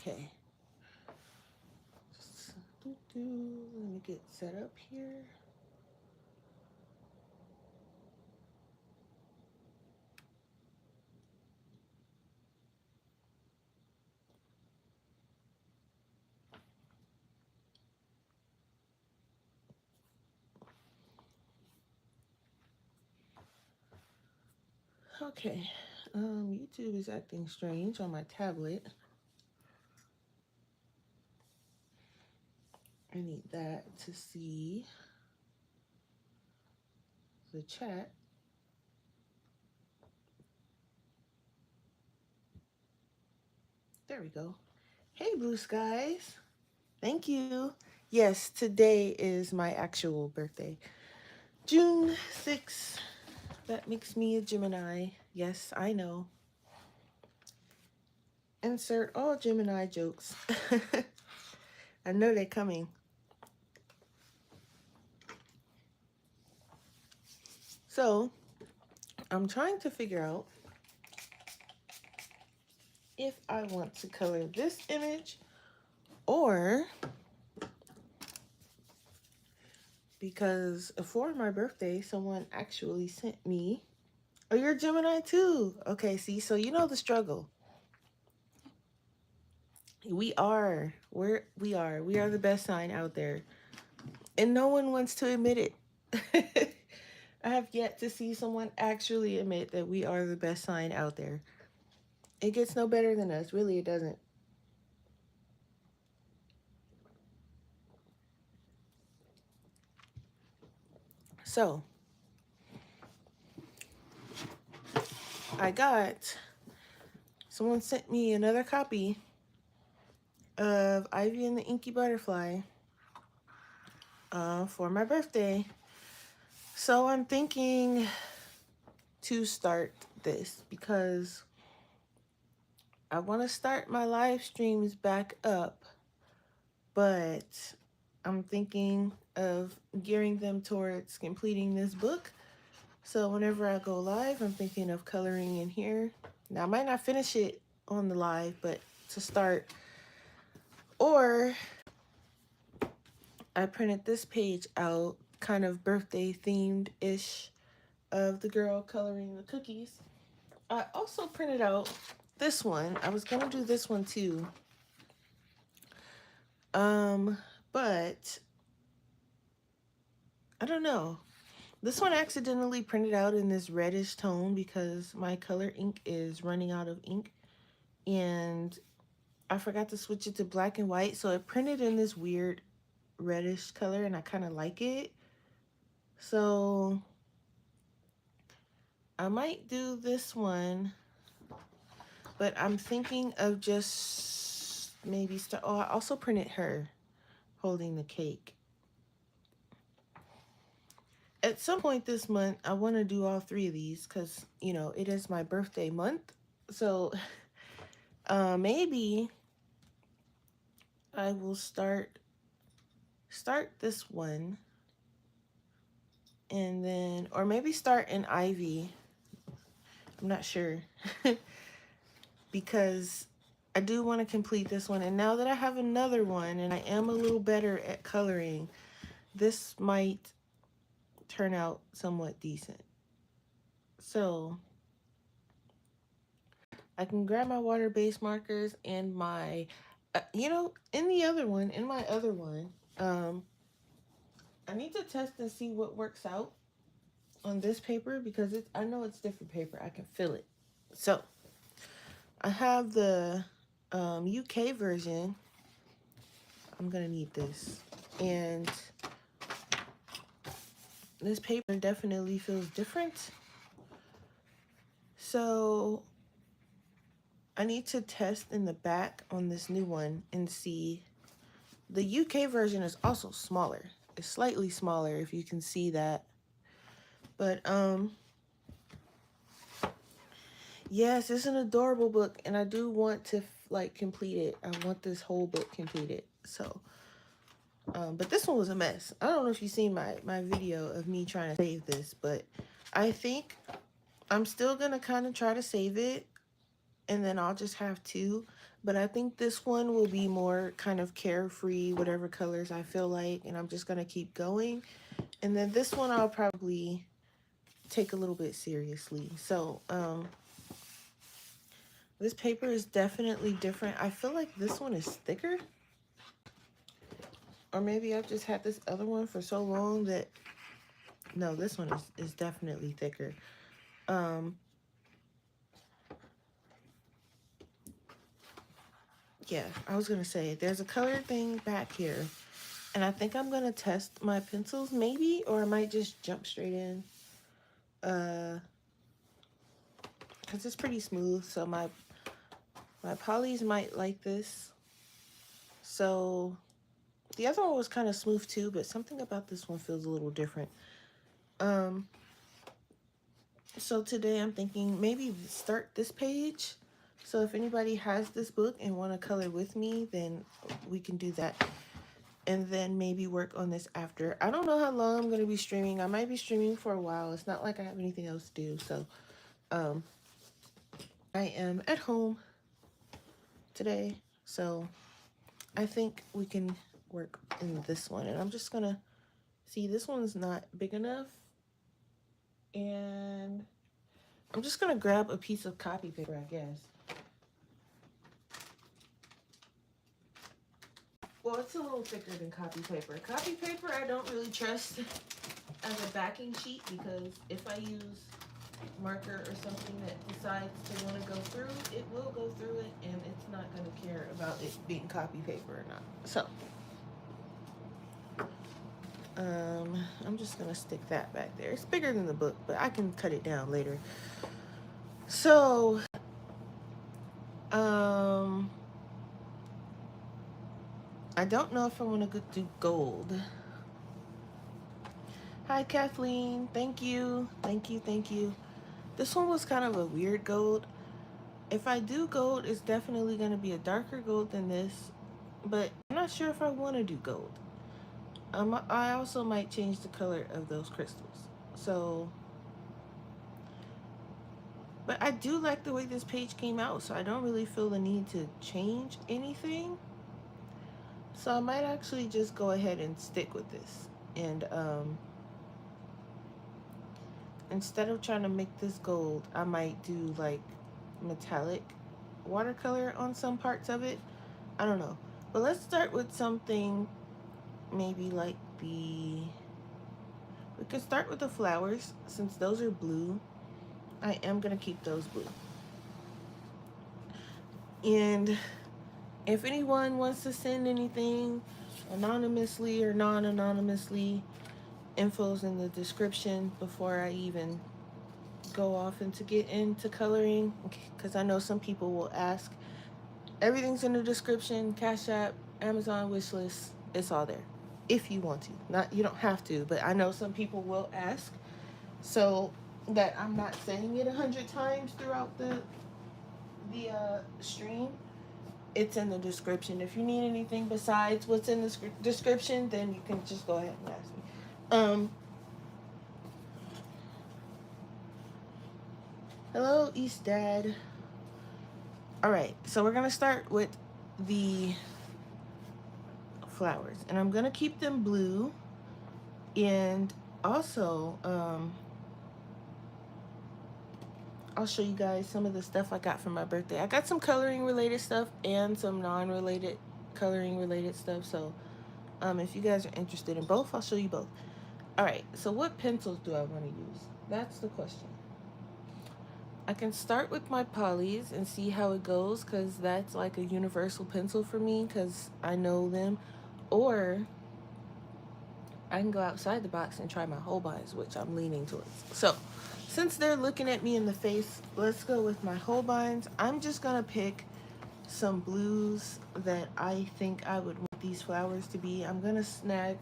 Okay. Let me get set up here. Okay. YouTube is acting strange on my tablet. I need that to see the chat. There we go. Hey, Blue Skies. Thank you. Yes, today is my actual birthday. June 6th. That makes me a Gemini. Yes, I know. Insert all Gemini jokes. I know they're coming. So, I'm trying to figure out if I want to color this image or because for my birthday, someone actually sent me. Oh, you're a Gemini too. Okay, see, so you know the struggle. We are. We are. We are the best sign out there. And no one wants to admit it. I have yet to see someone actually admit that we are the best sign out there. It gets no better than us. Really, it doesn't. So, someone sent me another copy of Ivy and the Inky Butterfly for my birthday. So I'm thinking to start this because I want to start my live streams back up, but I'm thinking of gearing them towards completing this book. So whenever I go live, I'm thinking of coloring in here. Now I might not finish it on the live, but to start, or I printed this page out, kind of birthday themed-ish, of the girl coloring the cookies. I also printed out this one. I was gonna do this one too. But I don't know. This one accidentally printed out in this reddish tone because my color ink is running out of ink. And I forgot to switch it to black and white. So it printed in this weird reddish color and I kind of like it. So I might do this one. But I'm thinking of just maybe start. Oh, I also printed her holding the cake. At some point this month, I want to do all three of these because, you know, it is my birthday month. So maybe I will start this one and then, or maybe start an Ivy. I'm not sure because I do want to complete this one. And now that I have another one and I am a little better at coloring, this might turn out somewhat decent. So I can grab my water-based markers and my, you know, in my other one, I need to test and see what works out on this paper because I know it's different paper. I can feel it. So I have the UK version. I'm gonna need this. And this paper definitely feels different. So I need to test in the back on this new one and see. The UK version is also smaller. It's slightly smaller if you can see that. But yes, it's an adorable book and I do want to like complete it. I want this whole book completed. So but this one was a mess. I don't know if you've seen my video of me trying to save this, but I think I'm still gonna kind of try to save it and then I'll just have to. But I think this one will be more kind of carefree, whatever colors I feel like, and I'm just going to keep going. And then this one I'll probably take a little bit seriously. So, this paper is definitely different. I feel like this one is thicker. Or maybe I've just had this other one for so long that... No, this one is definitely thicker. Yeah, I was going to say, there's a color thing back here. And I think I'm going to test my pencils maybe, or I might just jump straight in. Because it's pretty smooth, so my polys might like this. So the other one was kind of smooth too, but something about this one feels a little different. So today I'm thinking maybe start this page. So if anybody has this book and want to color with me, then we can do that. And then maybe work on this after. I don't know how long I'm going to be streaming. I might be streaming for a while. It's not like I have anything else to do. So I am at home today. So I think we can work in this one. And I'm just going to see, this one's not big enough. And I'm just going to grab a piece of copy paper, I guess. Well, it's a little thicker than copy paper. Copy paper I don't really trust as a backing sheet, because if I use marker or something that decides to want to go through, it will go through it, and it's not going to care about it being copy paper or not. So I'm just going to stick that back there. It's bigger than the book, but I can cut it down later. So I don't know if I want to do gold. Hi, Kathleen. Thank you. Thank you. Thank you. This one was kind of a weird gold. If I do gold, it's definitely going to be a darker gold than this. But I'm not sure if I want to do gold. I also might change the color of those crystals. So, but I do like the way this page came out, so I don't really feel the need to change anything. So I might actually just go ahead and stick with this. And instead of trying to make this gold, I might do like metallic watercolor on some parts of it. I don't know. But let's start with something maybe like we could start with the flowers, since those are blue. I am going to keep those blue. And if anyone wants to send anything anonymously or non-anonymously, info's in the description before I even go off and to get into coloring, because I know some people will ask. Everything's in the description. Cash App, Amazon wishlist, it's all there if you want to. Not, you don't have to, but I know some people will ask, so that I'm not saying it 100 times throughout the stream. It's in the description. If you need anything besides what's in the description, then you can just go ahead and ask me. Hello, East Dad. All right, so we're gonna start with the flowers, and I'm gonna keep them blue. And also, I'll show you guys some of the stuff I got for my birthday. I got some coloring related stuff and some non-related coloring related stuff. So if you guys are interested in both, I'll show you both. All right, so what pencils do I want to use? That's the question. I can start with my polys and see how it goes, because that's like a universal pencil for me because I know them. Or I can go outside the box and try my Holbeins, which I'm leaning towards. So since they're looking at me in the face, let's go with my Holbeins. I'm just going to pick some blues that I think I would want these flowers to be. I'm going to snag...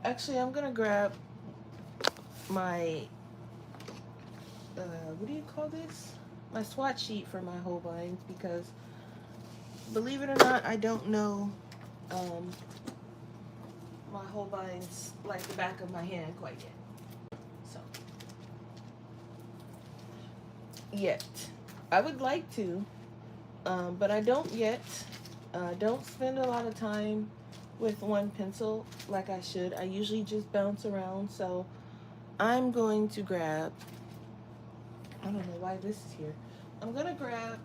Actually, I'm going to grab my... what do you call this? My swatch sheet for my Holbeins, because believe it or not, I don't know my Holbeins like the back of my hand quite yet. So, yet. I would like to, But I don't yet. Don't spend a lot of time with one pencil like I should. I usually just bounce around. So I'm going to grab, I don't know why this is here. I'm going to grab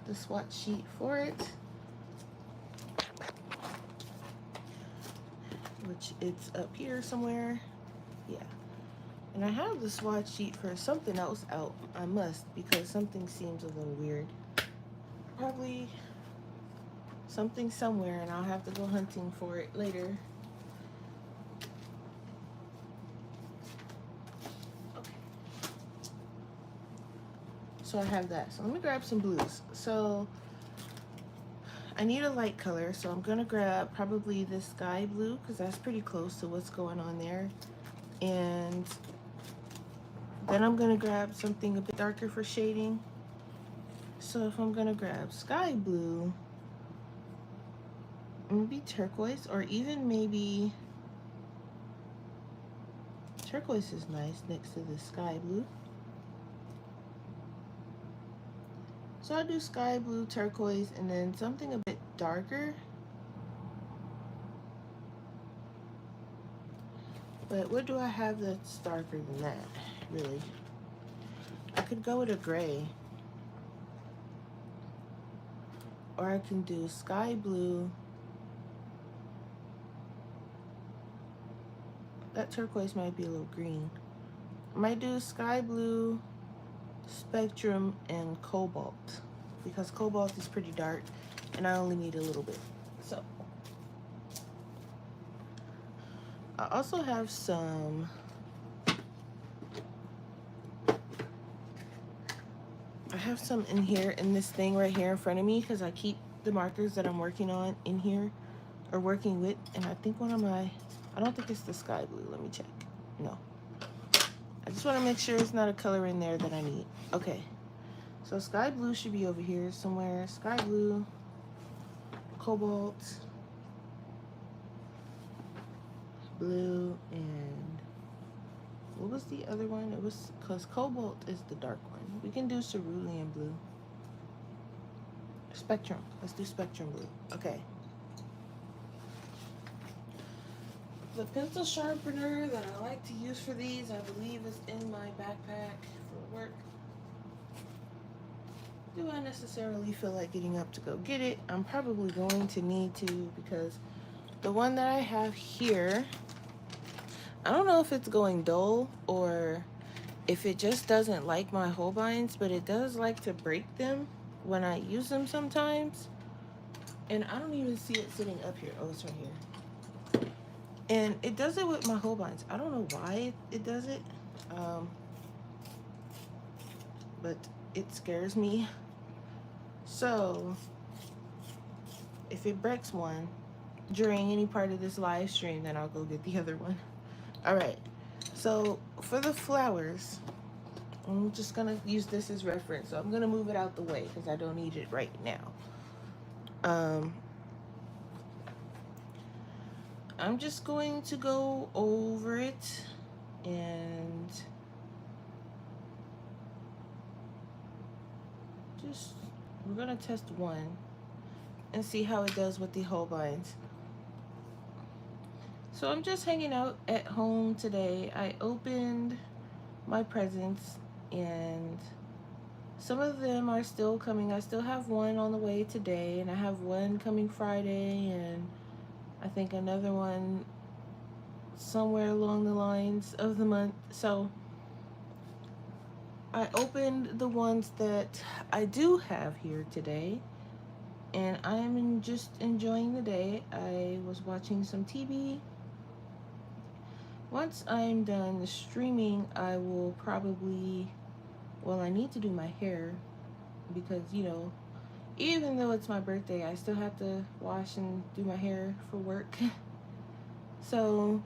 the swatch sheet for it, which it's up here somewhere. Yeah. And I have the swatch sheet for something else out. I must, because something seems a little weird. Probably something somewhere, and I'll have to go hunting for it later. Okay. So I have that. So let me grab some blues. So I need a light color, so I'm gonna grab probably this sky blue because that's pretty close to what's going on there. And then I'm gonna grab something a bit darker for shading. So if I'm gonna grab sky blue, maybe turquoise, or even maybe turquoise is nice next to the sky blue. So I'll do sky blue, turquoise, and then something a bit darker. But what do I have that's darker than that, really? I could go with a gray. Or I can do sky blue. That turquoise might be a little green. I might do sky blue, spectrum, and cobalt. Because cobalt is pretty dark, and I only need a little bit. So I also have some, in here, in this thing right here in front of me, because I keep the markers that I'm working on in here, or working with, and I think one of my, I don't think it's the sky blue, let me check. No. I just want to make sure it's not a color in there that I need. Okay. So sky blue should be over here somewhere. Sky blue, cobalt, blue, and what was the other one? It was, because cobalt is the dark one. We can do cerulean blue. Spectrum. Let's do spectrum blue. Okay. The pencil sharpener that I like to use for these, I believe, is in my backpack for work. Do I necessarily feel like getting up to go get it? I'm probably going to need to, because the one that I have here, I don't know if it's going dull or if it just doesn't like my Holbeins, but it does like to break them when I use them sometimes. And I don't even see it sitting up here. Oh, it's right here. And it does it with my Holbeins. I don't know why it does it, but it scares me. So if it breaks one during any part of this live stream, then I'll go get the other one. All right. So for the flowers, I'm just gonna use this as reference. So I'm gonna move it out the way because I don't need it right now. I'm just going to go over it, and just, we're gonna test one and see how it does with the Holbeins. So I'm just hanging out at home today. I opened my presents, and some of them are still coming. I still have one on the way today, and I have one coming Friday, and I think another one somewhere along the lines of the month. So I opened the ones that I do have here today, and I am just enjoying the day. I was watching some TV. Once I'm done streaming, I will probably, well, I need to do my hair because, you know, even though it's my birthday, I still have to wash and do my hair for work. So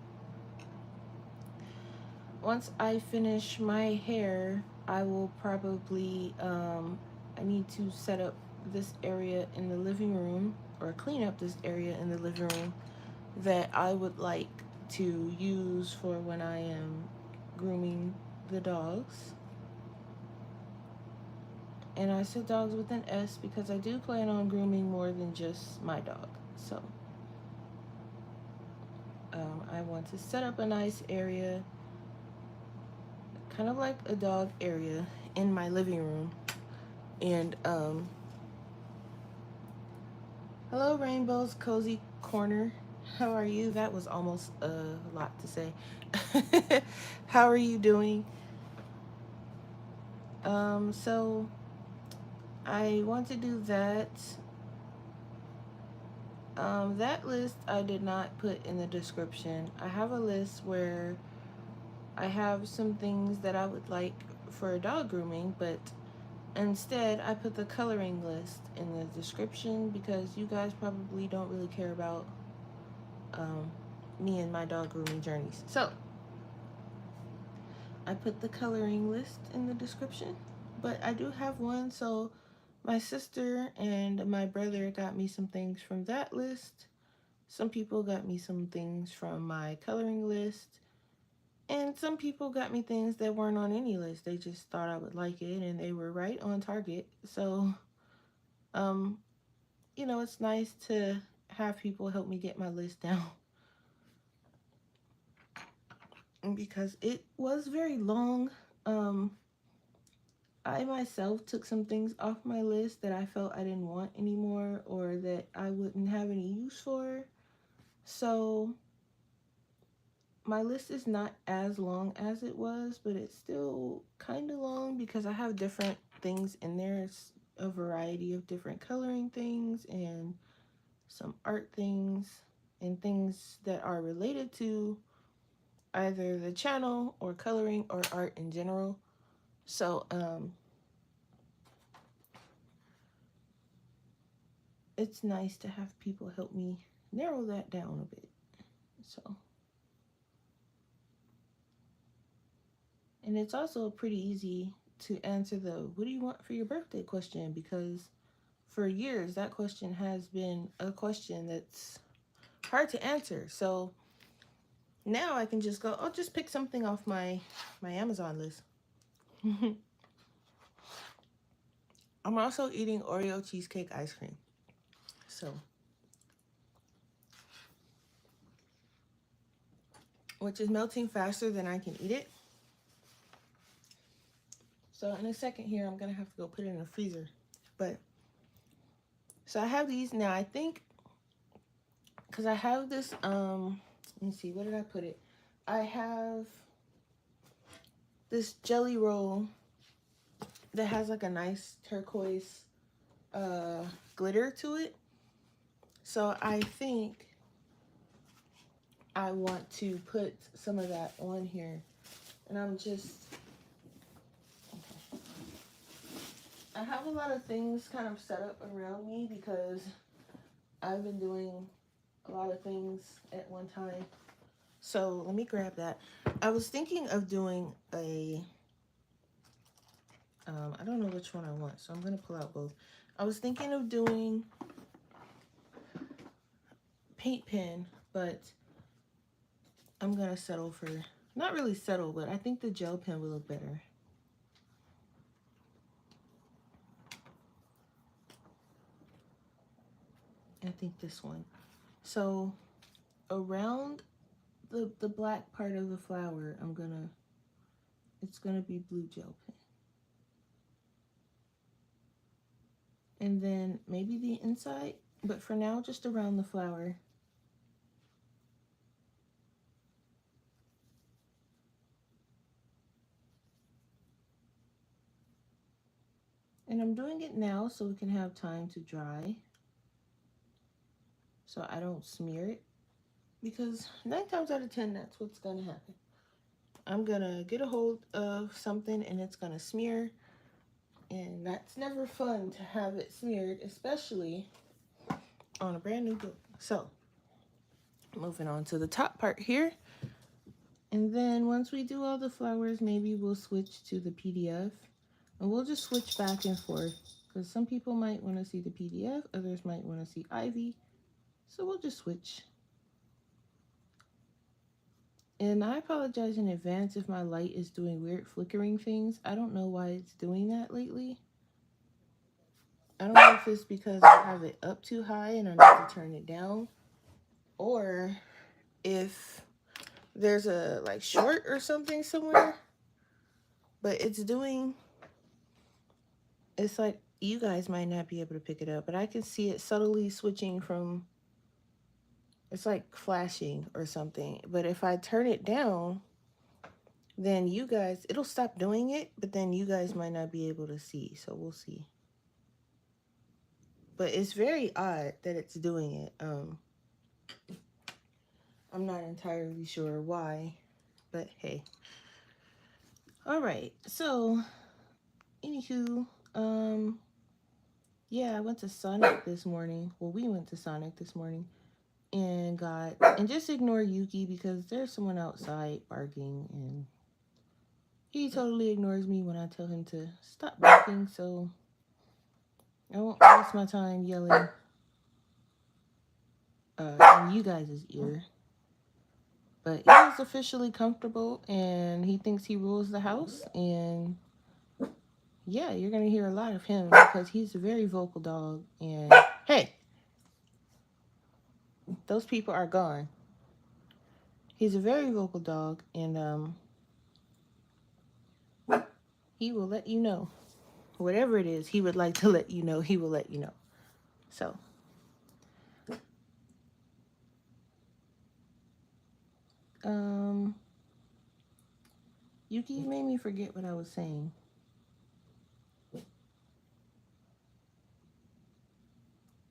once I finish my hair, I will probably, I need to set up this area in the living room, or clean up this area in the living room that I would like to use for when I am grooming the dogs. And I said dogs with an S because I do plan on grooming more than just my dog. So I want to set up a nice area, kind of like a dog area, in my living room. And hello, Rainbow's Cozy Corner. How are you? That was almost a lot to say. How are you doing? So I want to do that. That list I did not put in the description. I have a list where I have some things that I would like for dog grooming, but instead I put the coloring list in the description because you guys probably don't really care about um, me and my dog grooming journeys. So I put the coloring list in the description, but I do have one. So my sister and my brother got me some things from that list. Some people got me some things from my coloring list. And some people got me things that weren't on any list. They just thought I would like it and they were right on target. So, um, it's nice to have people help me get my list down. Because it was very long. Um, I myself took some things off my list that I felt I didn't want anymore or that I wouldn't have any use for. So my list is not as long as it was, but it's still kind of long because I have different things in there. It's a variety of different coloring things and some art things and things that are related to either the channel or coloring or art in general. So it's nice to have people help me narrow that down a bit. So, and it's also pretty easy to answer the what do you want for your birthday question, because for years that question has been a question that's hard to answer. So now I can just go, I'll just pick something off my Amazon list. I'm also eating Oreo cheesecake ice cream. So, which is melting faster than I can eat it. So in a second here, I'm gonna have to go put it in the freezer. But so I have these now. I think because I have this. Let me see. Where did I put it? I have this jelly roll that has like a nice turquoise glitter to it. So I think I want to put some of that on here, and I'm just. I have a lot of things kind of set up around me because I've been doing a lot of things at one time. So let me grab that. I was thinking of doing I don't know which one I want, so I'm going to pull out both. I was thinking of doing paint pen, but I'm going to settle for, not really settle, but I think the gel pen will look better. I think this one. So around the black part of the flower, it's gonna be blue gel pen. And then maybe the inside, but for now, just around the flower. And I'm doing it now so we can have time to dry, so I don't smear it, because 9 times out of 10, that's what's gonna happen. I'm gonna get a hold of something and it's gonna smear, and that's never fun to have it smeared, especially on a brand new book. So moving on to the top part here, and then once we do all the flowers, maybe we'll switch to the PDF, and we'll just switch back and forth because some people might want to see the PDF, others might want to see Ivy, so we'll just switch. And I apologize in advance if my light is doing weird flickering things. I don't know why it's doing that lately. I don't know if it's because I have it up too high and I need to turn it down, or if there's a like short or something somewhere, but it's like you guys might not be able to pick it up, but I can see it subtly switching from, it's like flashing or something. But if I turn it down, then you guys, it'll stop doing it, but then you guys might not be able to see. So we'll see. But it's very odd that it's doing it. I'm not entirely sure why, but hey. All right. So, anywho, yeah, I went to Sonic this morning. Well, we went to Sonic this morning and just ignore Yuki because there's someone outside barking and he totally ignores me when I tell him to stop barking, so I won't waste my time yelling in you guys' ear. But he is officially comfortable and he thinks he rules the house, and yeah, you're gonna hear a lot of him because he's a very vocal dog. And hey, those people are gone. He's a very vocal dog, and he will let you know. Whatever it is he would like to let you know, he will let you know. So, Yuki, you made me forget what I was saying.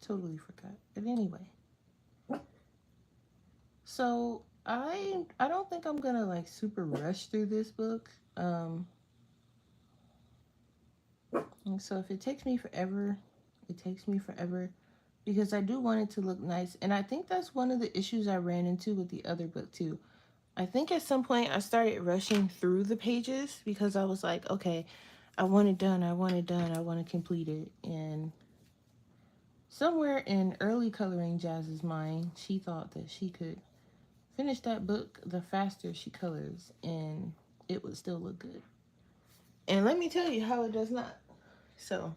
Totally forgot. But anyway. So, I don't think I'm gonna like super rush through this book. And so if it takes me forever, it takes me forever because I do want it to look nice. And I think that's one of the issues I ran into with the other book too. I think at some point I started rushing through the pages because I was like, okay, I want it done, I want it done, I want to complete it. And somewhere in early Coloring Jazz's mind, she thought that she could finish that book the faster she colors and it would still look good. And let me tell you how it does not. So,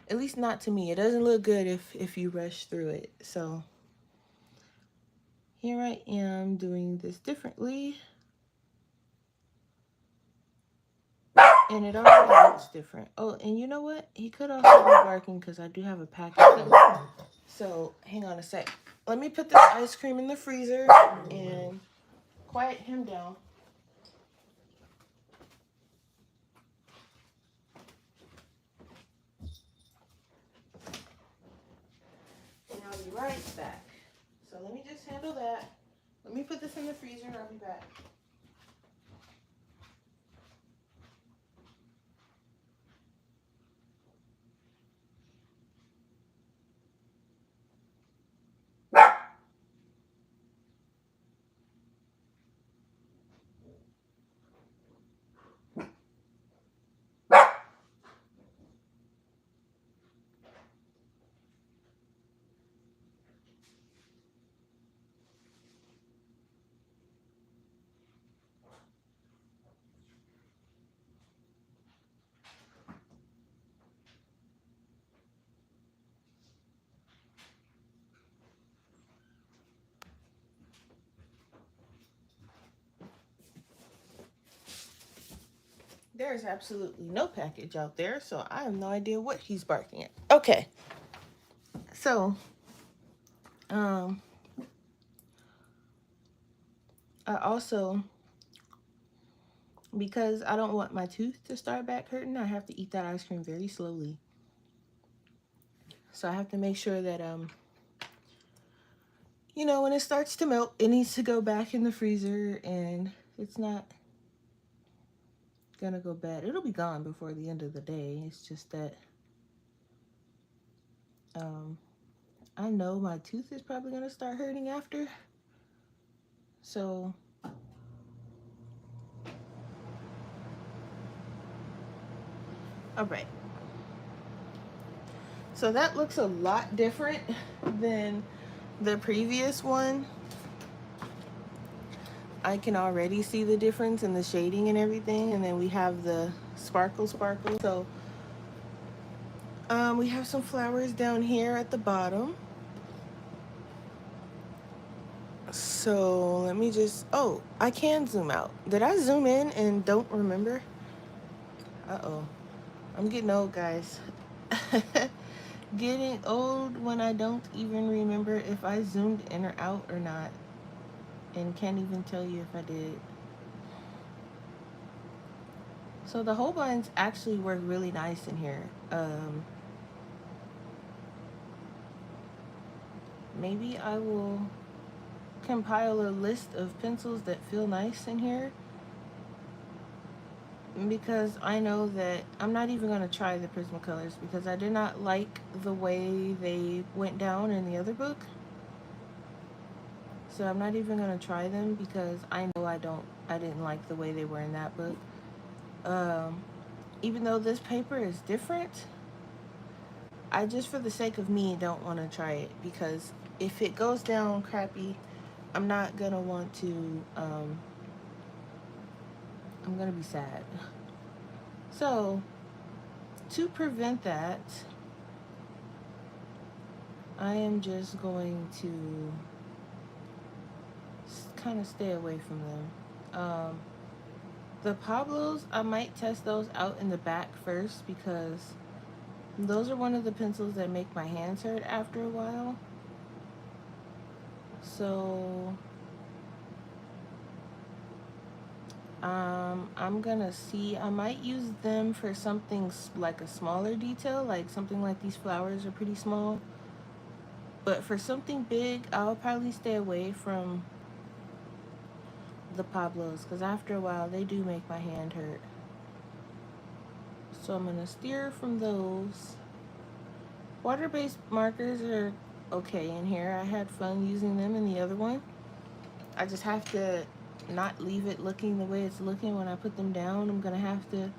at least not to me. It doesn't look good if you rush through it. So, here I am doing this differently. And it already looks different. Oh, and you know what? He could also be barking because I do have a package. So, hang on a sec. Let me put this ice cream in the freezer and quiet him down. And I'll be right back. So let me just handle that. Let me put this in the freezer. I'll be back. There's absolutely no package out there, so I have no idea what he's barking at. Okay. So, I also, because I don't want my tooth to start back hurting, I have to eat that ice cream very slowly. So I have to make sure that, you know, when it starts to melt, it needs to go back in the freezer and it's not gonna go bad. It'll be gone before the end of the day. It's just that, I know my tooth is probably gonna start hurting after. So, all right. So that looks a lot different than the previous one. I can already see the difference in the shading and everything. And then we have the sparkle. So We have some flowers down here at the bottom. So let me just, oh, I can zoom out. Did I zoom in and don't remember? Uh-oh. I'm getting old, guys. Getting old when I don't even remember if I zoomed in or out or not. And can't even tell you if I did. So the Holbeins actually work really nice in here. Maybe I will compile a list of pencils that feel nice in here, because I know that I'm not even going to try the Prismacolors because I did not like the way they went down in the other book. So I'm not even going to try them because I know I didn't like the way they were in that book. Even though this paper is different, I just, for the sake of me, don't want to try it, because if it goes down crappy, I'm not going to want to, I'm going to be sad. So, to prevent that, I am just going to kind of stay away from them. The Pablos, I might test those out in the back first, because those are one of the pencils that make my hands hurt after a while. So I'm gonna see. I might use them for something like a smaller detail, like something like these flowers are pretty small. But for something big, I'll probably stay away from the Pablos, because after a while they do make my hand hurt. So I'm gonna steer from those. Water-based markers are okay in here. I had fun using them in the other one. I just have to not leave it looking the way it's looking when I put them down. I'm gonna have to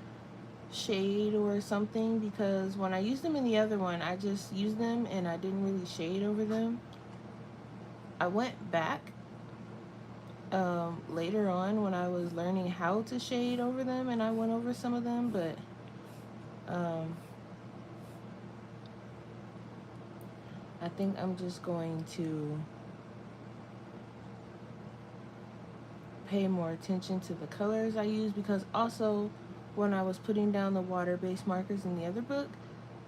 shade or something, because when I used them in the other one, I just used them and I didn't really shade over them. I went back later on when I was learning how to shade over them, and I went over some of them, but I think I'm just going to pay more attention to the colors I use, because also when I was putting down the water-based markers in the other book,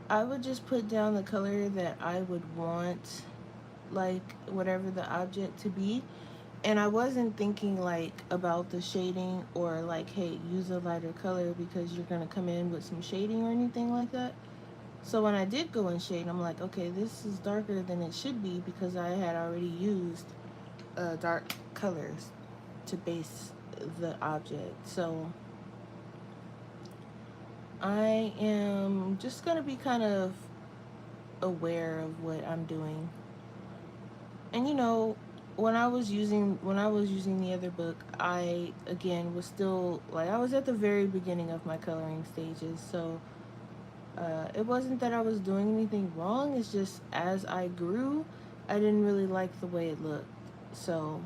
I would just put down the color that I would want, like whatever the object to be, and I wasn't thinking like about the shading or like, hey, use a lighter color because you're gonna come in with some shading or anything like that. So when I did go in shade, I'm like, okay, this is darker than it should be, because I had already used dark colors to base the object. So I am just gonna be kind of aware of what I'm doing. And you know, when I was using the other book, I again was still like, I was at the very beginning of my coloring stages. So it wasn't that I was doing anything wrong, it's just as I grew, I didn't really like the way it looked. So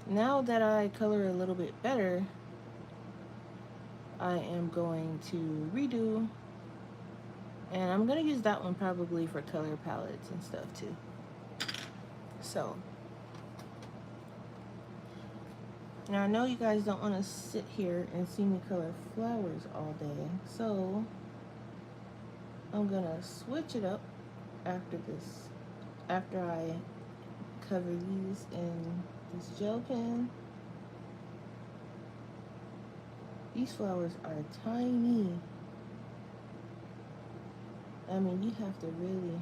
now that I color a little bit better, I am going to redo, and I'm going to use that one probably for color palettes and stuff too. So now I know you guys don't want to sit here and see me color flowers all day, so I'm going to switch it up after I cover these in this gel pen. These flowers are tiny. I mean, you have to really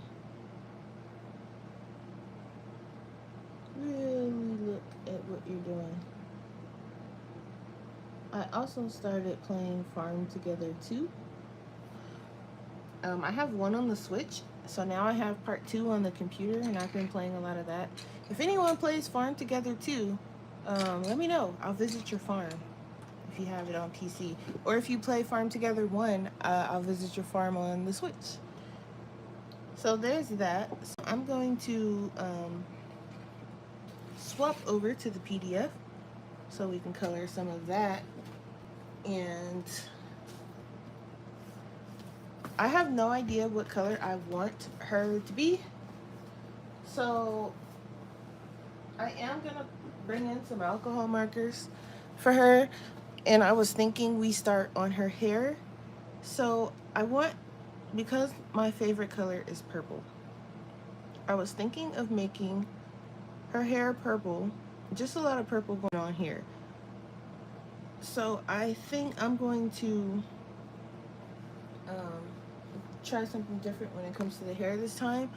look at what you're doing. I also started playing Farm Together 2. I have one on the Switch, so now I have part 2 on the computer, and I've been playing a lot of that. If anyone plays Farm Together 2, let me know. I'll visit your farm if you have it on PC. Or if you play Farm Together 1, I'll visit your farm on the Switch. So there's that. So I'm going to swap over to the PDF so we can color some of that. And I have no idea what color I want her to be. So I am gonna bring in some alcohol markers for her. And I was thinking we start on her hair. So I want, because my favorite color is purple, I was thinking of making her hair purple. Just a lot of purple going on here. So I think I'm going to um, try something different when it comes to the hair this time.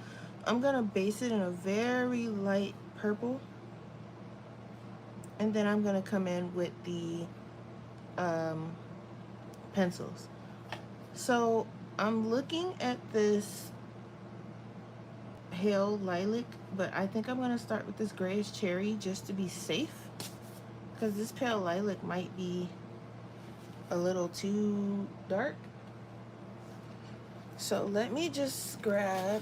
I'm gonna base it in a very light purple, and then I'm gonna come in with the um, pencils. So I'm looking at this pale lilac, but I think I'm gonna start with this grayish cherry just to be safe, because this pale lilac might be a little too dark. So let me just grab,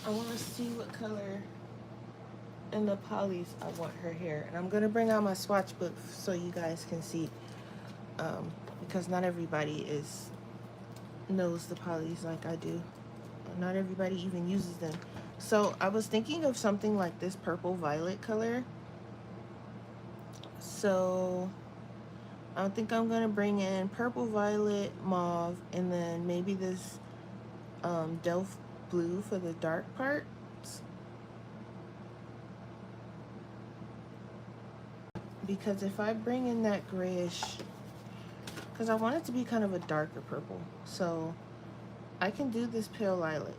I want to see what color in the polys I want her hair. And I'm going to bring out my swatch book so you guys can see, because not everybody knows the polys like I do. Not everybody even uses them. So I was thinking of something like this purple violet color. So I think I'm going to bring in purple, violet, mauve, and then maybe this Delft blue for the dark parts. Because if I bring in that grayish, because I want it to be kind of a darker purple. So I can do this pale lilac.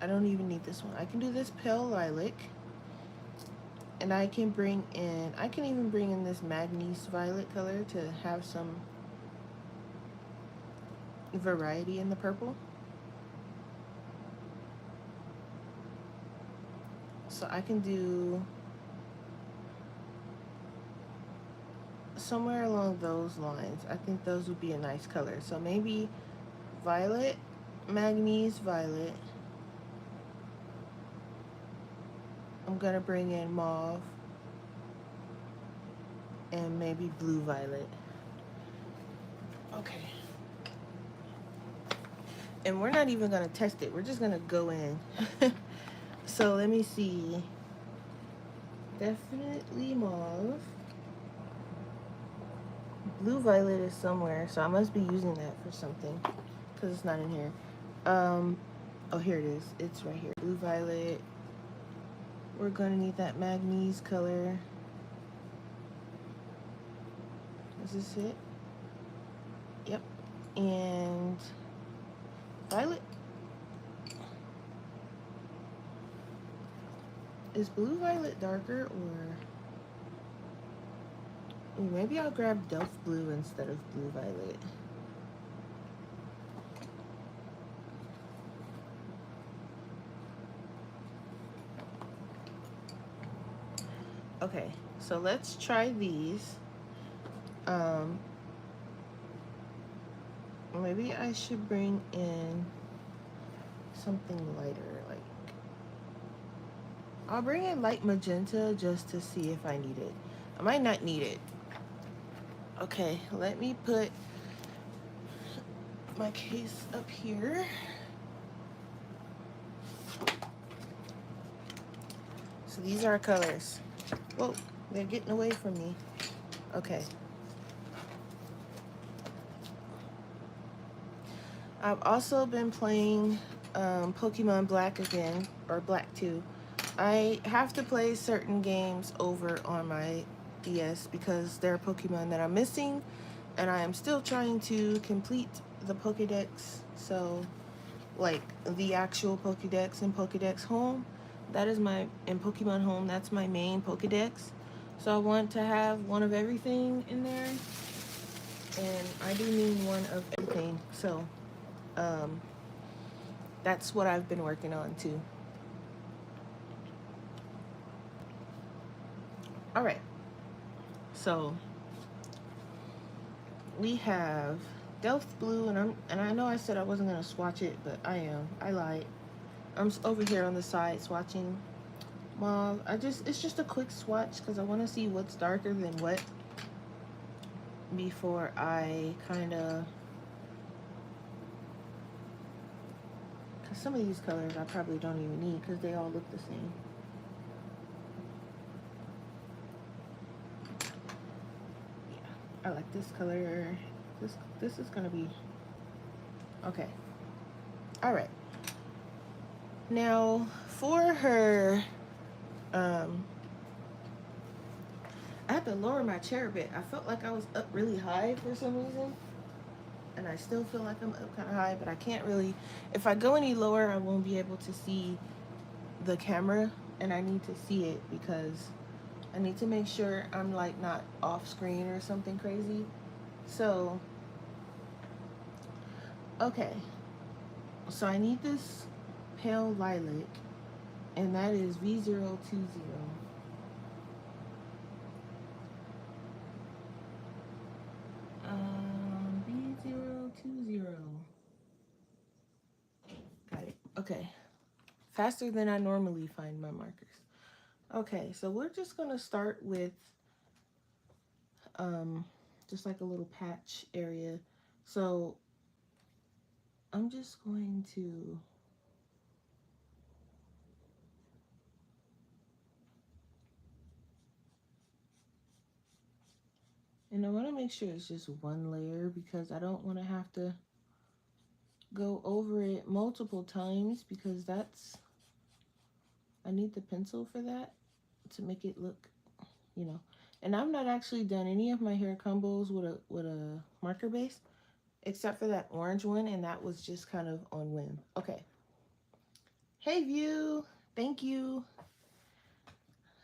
I don't even need this one. I can do this pale lilac. And I can even bring in this Magnese violet color to have some variety in the purple. So I can do somewhere along those lines. I think those would be a nice color. So maybe violet, Magnese violet. I'm gonna bring in mauve and maybe blue violet. Okay. And we're not even gonna test it. We're just gonna go in. So let me see. Definitely mauve. Blue violet is somewhere, so I must be using that for something because it's not in here. Oh, here it is. It's right here. Blue violet. We're gonna need that Magnese color. Is this it? Yep. And violet. Is blue violet darker, or maybe I'll grab Delft blue instead of blue violet. Okay, so let's try these. Maybe I should bring in something lighter, like I'll bring in light magenta just to see if I need it. I might not need it. Okay, let me put my case up here. So these are our colors. Whoa, they're getting away from me. Okay. I've also been playing Pokemon Black again, or Black 2. I have to play certain games over on my DS because there are Pokemon that I'm missing, and I am still trying to complete the Pokédex. So, like the actual Pokédex in Pokédex Home, that is in Pokemon Home, that's my main Pokédex. So I want to have one of everything in there, and I do mean one of everything. So, that's what I've been working on too. All right. So we have Delft blue, and I know I said I wasn't gonna swatch it, but I am. I lied. I'm over here on the side swatching mauve. It's just a quick swatch because I want to see what's darker than what before I kind of Some of these colors I probably don't even need because they all look the same. Yeah, I like this color. This is gonna be okay. All right. Now for her, um, I had to lower my chair a bit. I felt like I was up really high for some reason, and I still feel like I'm up kind of high, but I can't really. If I go any lower, I won't be able to see the camera, and I need to see it because I need to make sure I'm like not off screen or something crazy. So, okay. So I need this pale lilac, and that is V020. V020. Got it. Okay. Faster than I normally find my markers. Okay, so we're just gonna start with just like a little patch area. So I'm just going to and I want to make sure it's just one layer because I don't want to have to go over it multiple times because that's I need the pencil for that to make it look, you know. And I've not actually done any of my hair combos with a marker base except for that orange one, and that was just kind of on whim. Okay. Hey View, thank you.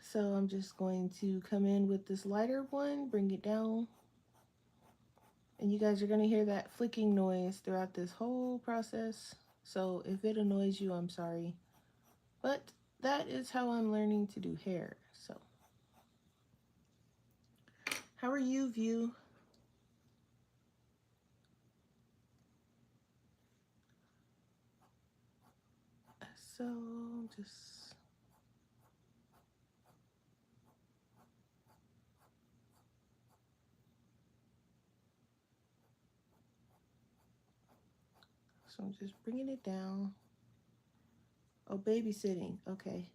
So I'm just going to come in with this lighter one, bring it down. And you guys are going to hear that flicking noise throughout this whole process. So if it annoys you, I'm sorry. But that is how I'm learning to do hair. So how are you, View? So just so I'm just bringing it down. Oh, babysitting. Okay.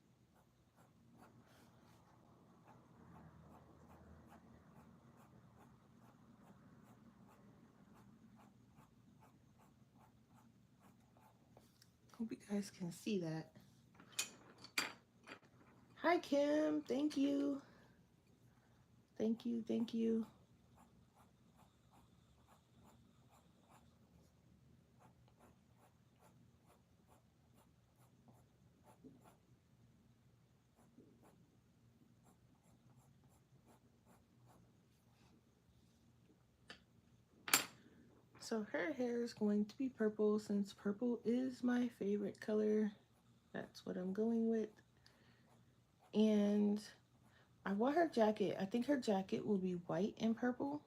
Hope you guys can see that. Hi, Kim. Thank you. Thank you. Thank you. So her hair is going to be purple since purple is my favorite color. That's what I'm going with. And I want her jacket. I think her jacket will be white and purple.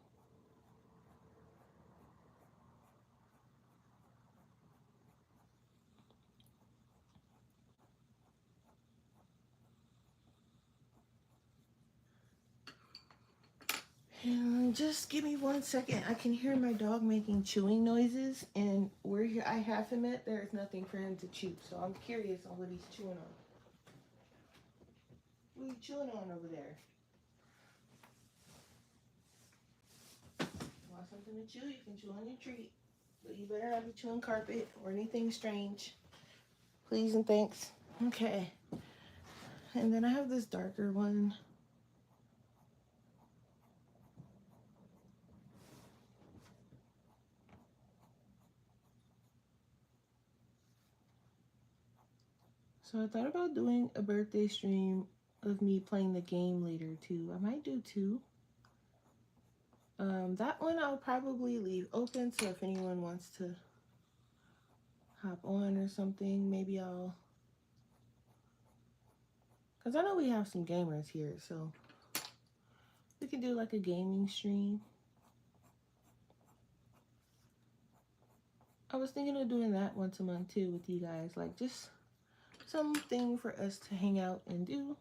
And just give me 1 second. I can hear my dog making chewing noises, and where I have him at, there is nothing for him to chew. So I'm curious on what he's chewing on. What are you chewing on over there? Want something to chew? You can chew on your treat. But you better not be chewing carpet or anything strange. Please and thanks. Okay. And then I have this darker one. So I thought about doing a birthday stream of me playing the game later too. I might do two. That one I'll probably leave open, so if anyone wants to hop on or something, maybe I'll, because I know we have some gamers here, so we can do like a gaming stream. I was thinking of doing that once a month too with you guys, like just something for us to hang out and do.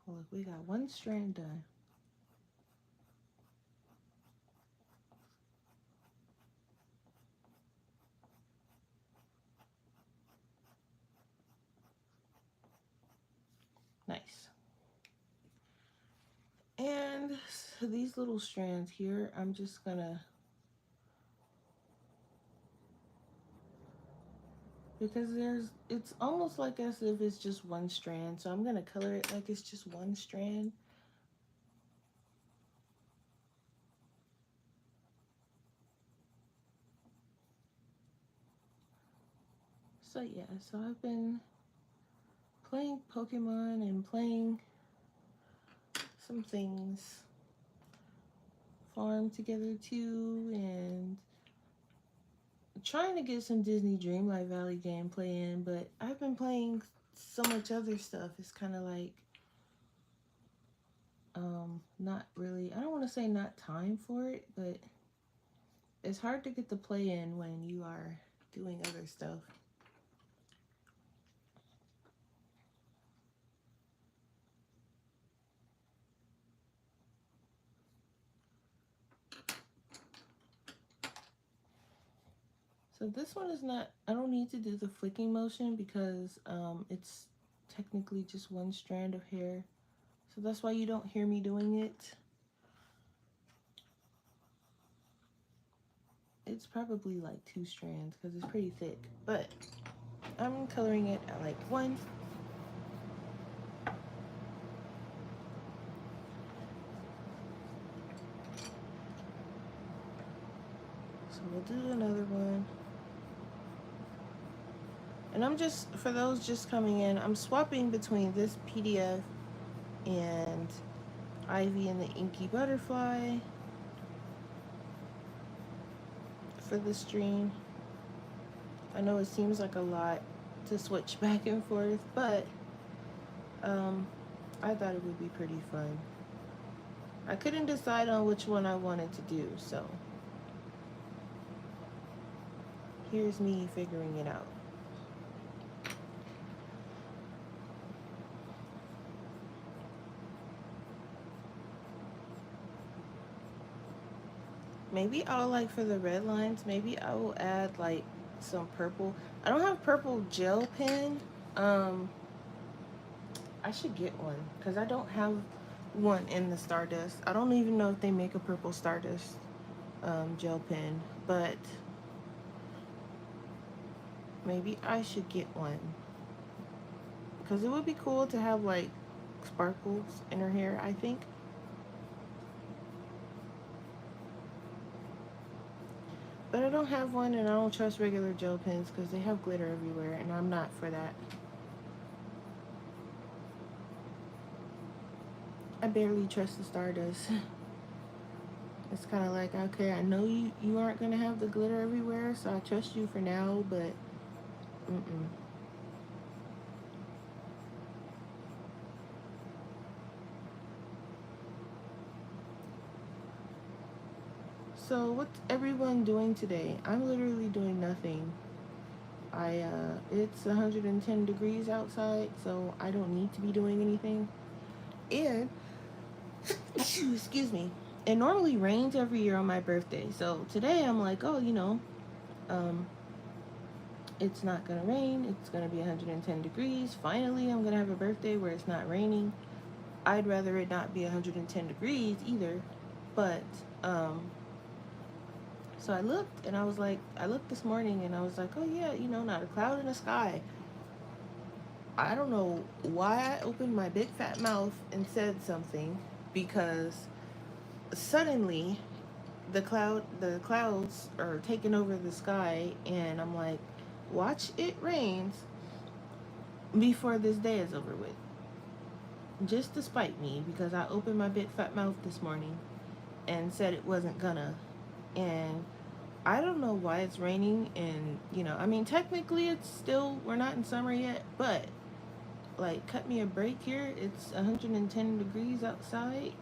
Look, we got one strand done. these little strands here, I'm just gonna, because it's almost like as if it's just one strand, so I'm gonna color it like it's just one strand. So yeah, so I've been playing Pokemon and playing some things, Farm Together too, and trying to get some Disney Dreamlight Valley gameplay in, but I've been playing so much other stuff. It's kind of like, not really, I don't want to say not time for it, but it's hard to get the play in when you are doing other stuff. So this one is not, I don't need to do the flicking motion because it's technically just one strand of hair. So that's why you don't hear me doing it. It's probably like 2 strands because it's pretty thick, but I'm coloring it at like 1. So we'll do another one. And I'm just, for those just coming in, I'm swapping between this PDF and Ivy and the Inky Butterfly for the stream. I know it seems like a lot to switch back and forth, but I thought it would be pretty fun. I couldn't decide on which one I wanted to do, so here's me figuring it out. Maybe I'll, like, for the red lines, maybe I will add like some purple. I don't have purple gel pen. I should get one because I don't have one in the Stardust. I don't even know if they make a purple Stardust gel pen, but maybe I should get one because it would be cool to have like sparkles in her hair, I think. But I don't have one, and I don't trust regular gel pens because they have glitter everywhere, and I'm not for that. I barely trust the Stardust. It's kind of like, okay, I know you aren't going to have the glitter everywhere, so I trust you for now, but mm-mm. So what's everyone doing today? I'm literally doing nothing. It's 110 degrees outside, so I don't need to be doing anything. And, excuse me, it normally rains every year on my birthday. So today I'm like, oh, um, it's not gonna rain. It's gonna be 110 degrees. Finally, I'm gonna have a birthday where it's not raining. I'd rather it not be 110 degrees either, but, so I looked and I was like, I looked this morning and I was like, oh yeah, not a cloud in the sky. I don't know why I opened my big fat mouth and said something, because suddenly the clouds are taking over the sky, and I'm like, watch it rains before this day is over with. Just to spite me, because I opened my big fat mouth this morning and said it wasn't gonna. And I don't know why it's raining, and I mean, technically it's still, we're not in summer yet, but like, cut me a break here. It's 110 degrees outside.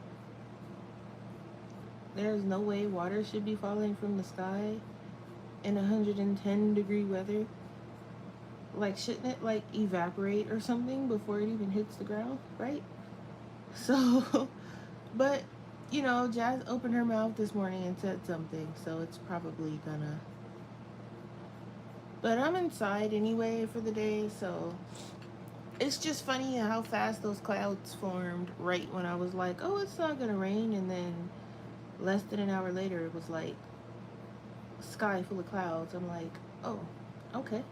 There's no way water should be falling from the sky in 110 degree weather. Like, shouldn't it like evaporate or something before it even hits the ground, right? So, but Jazz opened her mouth this morning and said something, so it's probably gonna. But I'm inside anyway for the day, so it's just funny how fast those clouds formed right when I was like, oh, it's not gonna rain, and then less than an hour later it was like sky full of clouds. I'm like, oh, okay.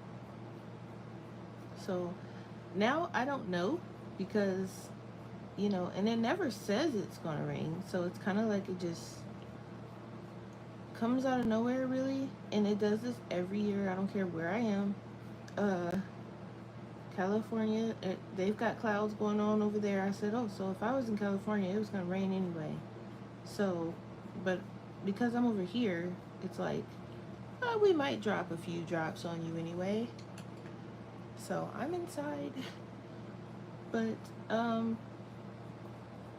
So now I don't know because, and it never says it's gonna rain, so it's kind of like it just comes out of nowhere, really. And it does this every year. I don't care where I am. uh California, they've got clouds going on over there. I said, oh, so if I was in California, it was gonna rain anyway. So, but because I'm over here, it's like, we might drop a few drops on you anyway. So I'm inside. But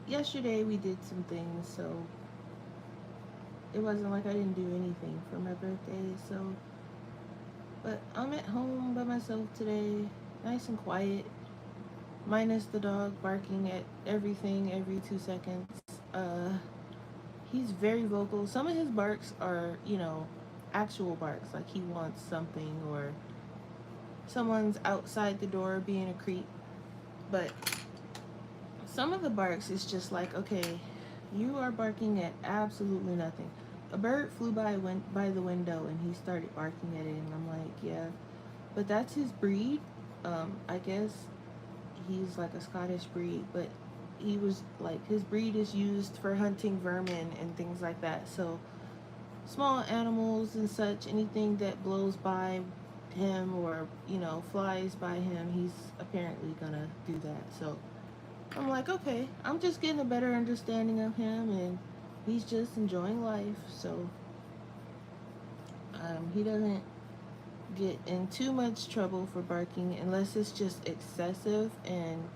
yesterday we did some things, so it wasn't like I didn't do anything for my birthday. So, but I'm at home by myself today, nice and quiet, minus the dog barking at everything every 2 seconds. He's very vocal. Some of his barks are, actual barks, like he wants something or someone's outside the door being a creep. But some of the barks is just like, okay, you are barking at absolutely nothing. A bird flew went by the window and he started barking at it, and I'm like, yeah, but that's his breed. I guess he's like a Scottish breed, but he was like, his breed is used for hunting vermin and things like that. So small animals and such, anything that blows by him or flies by him, he's apparently gonna do that. So I'm like, okay, I'm just getting a better understanding of him, and he's just enjoying life. So he doesn't get in too much trouble for barking unless it's just excessive and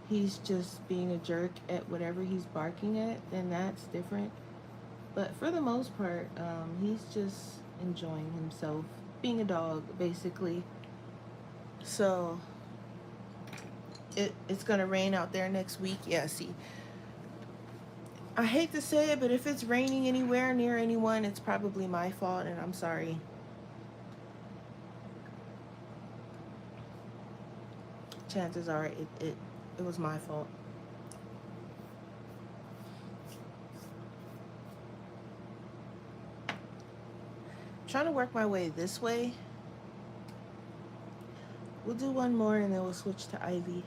he's just being a jerk at whatever he's barking at, then that's different. But for the most part, he's just enjoying himself, being a dog, basically. So it's gonna rain out there next week. Yeah, see, I hate to say it, but if it's raining anywhere near anyone, it's probably my fault, and I'm sorry. Chances are it was my fault. I'm trying to work my way this way. We'll do one more and then we'll switch to Ivy.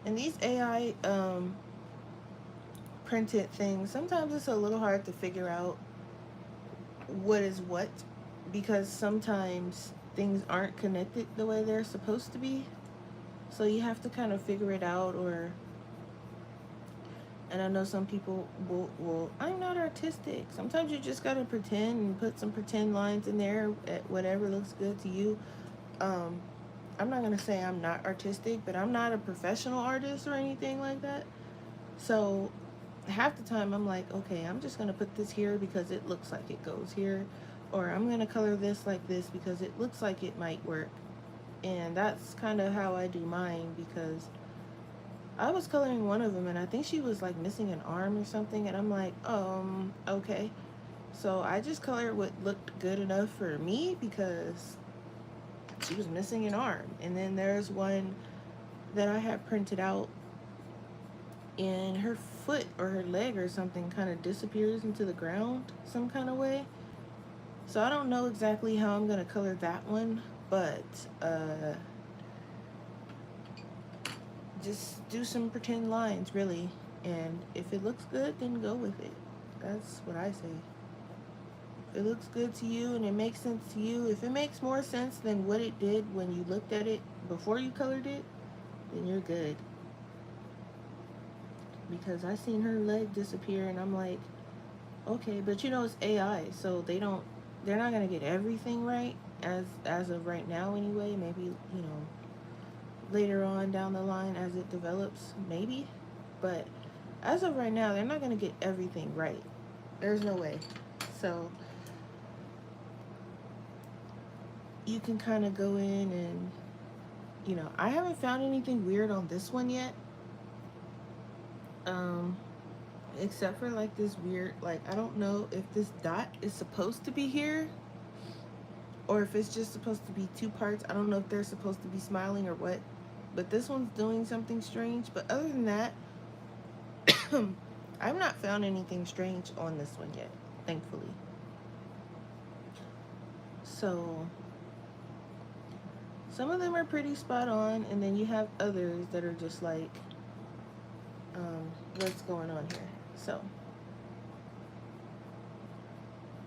And these AI printed things, sometimes it's a little hard to figure out what is what, because sometimes things aren't connected the way they're supposed to be. So you have to kind of figure it out, and I know some people will, I'm not artistic. Sometimes you just gotta pretend and put some pretend lines in there at whatever looks good to you. I'm not gonna say I'm not artistic, but I'm not a professional artist or anything like that. So half the time I'm like, okay, I'm just gonna put this here because it looks like it goes here, or I'm gonna color this like this because it looks like it might work. And that's kind of how I do mine, because I was coloring one of them and I think she was like missing an arm or something, and I'm like, okay. So I just colored what looked good enough for me because she was missing an arm. And then there's one that I had printed out, and her foot or her leg or something kind of disappears into the ground some kind of way. So I don't know exactly how I'm gonna color that one, but just do some pretend lines, really. And if it looks good, then go with it. That's what I say. If it looks good to you and it makes sense to you, if it makes more sense than what it did when you looked at it before you colored it, then you're good. Because I seen her leg disappear and I'm like, okay, but it's AI, so they're not gonna get everything right as of right now anyway. Maybe, later on down the line as it develops, maybe. But as of right now, they're not gonna get everything right. There's no way. So you can kind of go in and, I haven't found anything weird on this one yet. Except for like this weird, like, I don't know if this dot is supposed to be here or if it's just supposed to be two parts. I don't know if they're supposed to be smiling or what, but this one's doing something strange. But other than that, I've not found anything strange on this one yet, thankfully. So some of them are pretty spot on, and then you have others that are just like, what's going on here? So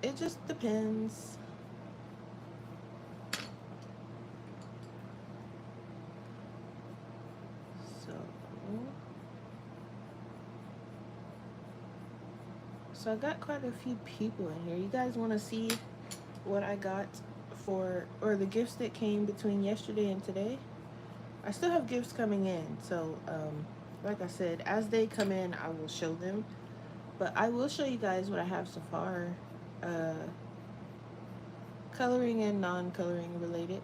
it just depends. So, so I got quite a few people in here. You guys want to see what I got for, or the gifts that came between yesterday and today? I still have gifts coming in, so like I said, as they come in, I will show them. But I will show you guys what I have so far, uh, coloring and non-coloring related.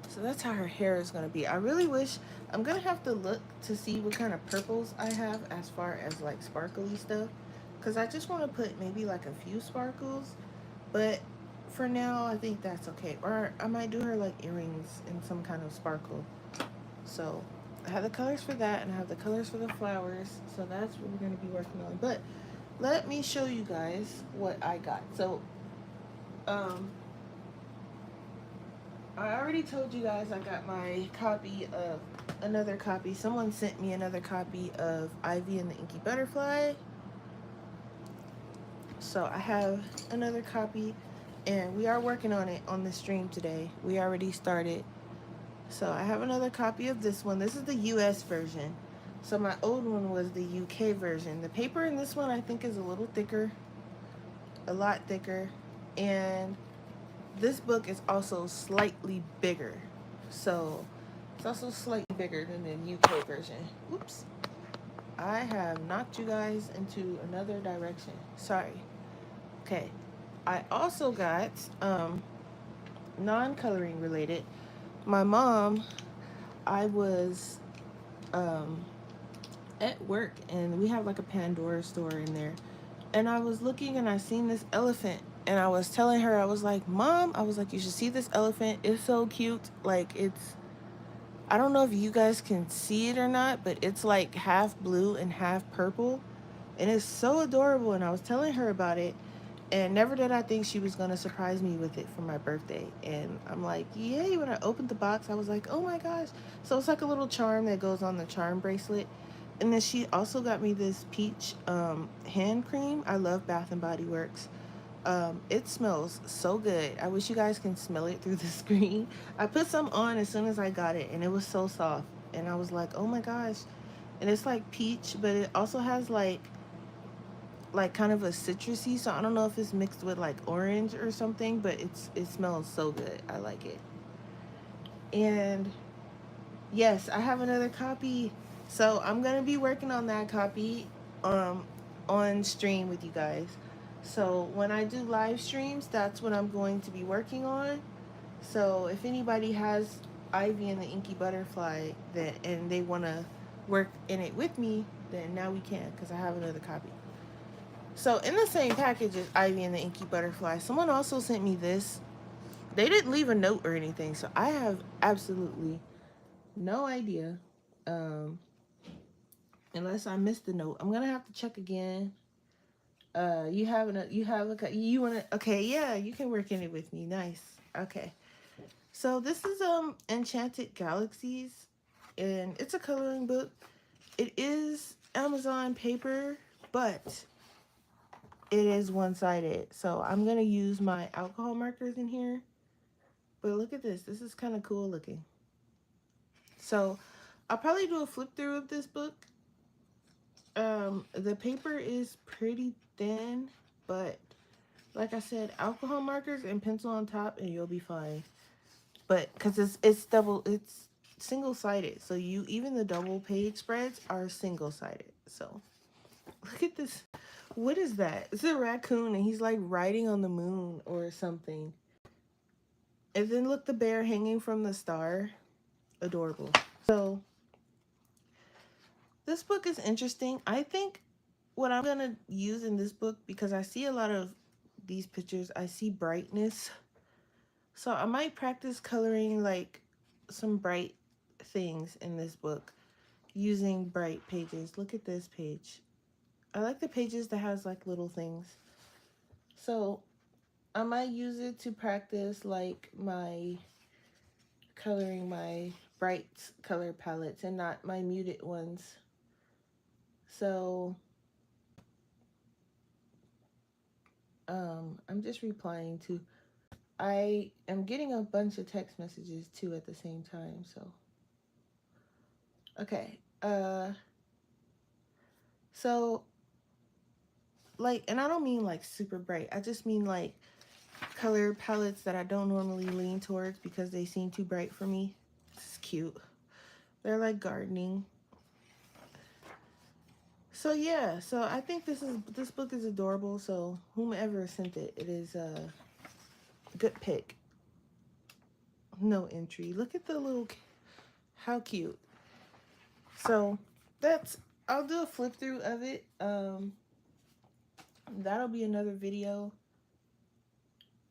So that's how her hair is going to be. I really wish, I'm going to have to look to see what kind of purples I have as far as like sparkly stuff. Because I just want to put maybe like a few sparkles. But for now, I think that's okay. Or I might do her like earrings in some kind of sparkle. So I have the colors for that, and I have the colors for the flowers. So that's what we're going to be working on. But let me show you guys what I got. So, I already told you guys I got my copy of another copy. Someone sent me another copy of Ivy and the Inky Butterfly. So I have another copy, and we are working on it on the stream today. We already started. So I have another copy of this one. This is the US version. So my old one was the UK version. The paper in this one I think is a little thicker, a lot thicker, and this book is also slightly bigger. So it's also slightly bigger than the UK version. Oops. I have knocked you guys into another direction. Sorry. Okay. I also got non-coloring related. My mom, I was at work, and we have like a Pandora store in there. And I was looking, and I seen this elephant, and I was telling her, I was like, Mom, I was like, you should see this elephant. It's so cute. Like, it's, I don't know if you guys can see it or not, but it's like half blue and half purple. And it's so adorable. And I was telling her about it. And never did I think she was going to surprise me with it for my birthday. And I'm like, yay. When I opened the box, I was like, oh my gosh. So it's like a little charm that goes on the charm bracelet. And then she also got me this peach hand cream. I love Bath and Body Works. It smells so good. I wish you guys can smell it through the screen. I put some on as soon as I got it, and it was so soft. And I was like, oh my gosh. And it's like peach, but it also has like kind of a citrusy, so I don't know if it's mixed with like orange or something, but it smells so good. I like it. And yes, I have another copy. So I'm gonna be working on that copy um on stream with you guys. So when I do live streams, that's what I'm going to be working on. So if anybody has Ivy and the Inky Butterfly that and they wanna work in it with me, then now we can, because I have another copy. So in the same package as Ivy and the Inky Butterfly, someone also sent me this. They didn't leave a note or anything, so I have absolutely no idea. Um, unless I missed the note, I'm gonna have to check again. You have you wanna, okay, yeah, you can work in it with me. Nice. Okay. So this is Enchanted Galaxies, and it's a coloring book. It is Amazon paper, but it is one-sided. So I'm gonna use my alcohol markers in here. But look at this. This is kind of cool looking. So I'll probably do a flip through of this book. The paper is pretty thin, but like I said, alcohol markers and pencil on top, and you'll be fine. But because it's single-sided, so you even the double page spreads are single-sided. So look at this. What is that? It's a raccoon, and he's like riding on the moon or something. And then look, the bear hanging from the star. Adorable. So this book is interesting. I think what I'm going to use in this book, because I see a lot of these pictures, I see brightness. So I might practice coloring like some bright things in this book using bright pages. Look at this page. I like the pages that has like little things. So I might use it to practice like my coloring my bright color palettes and not my muted ones. So I'm just replying to, I am getting a bunch of text messages too at the same time. So okay, so like, and I don't mean like super bright, I just mean like color palettes that I don't normally lean towards because they seem too bright for me. This is cute. They're like gardening. So yeah, so I think this book is adorable. So whomever sent it, it is a good pick. No entry. Look at the little, how cute. So that's, I'll do a flip through of it. That'll be another video.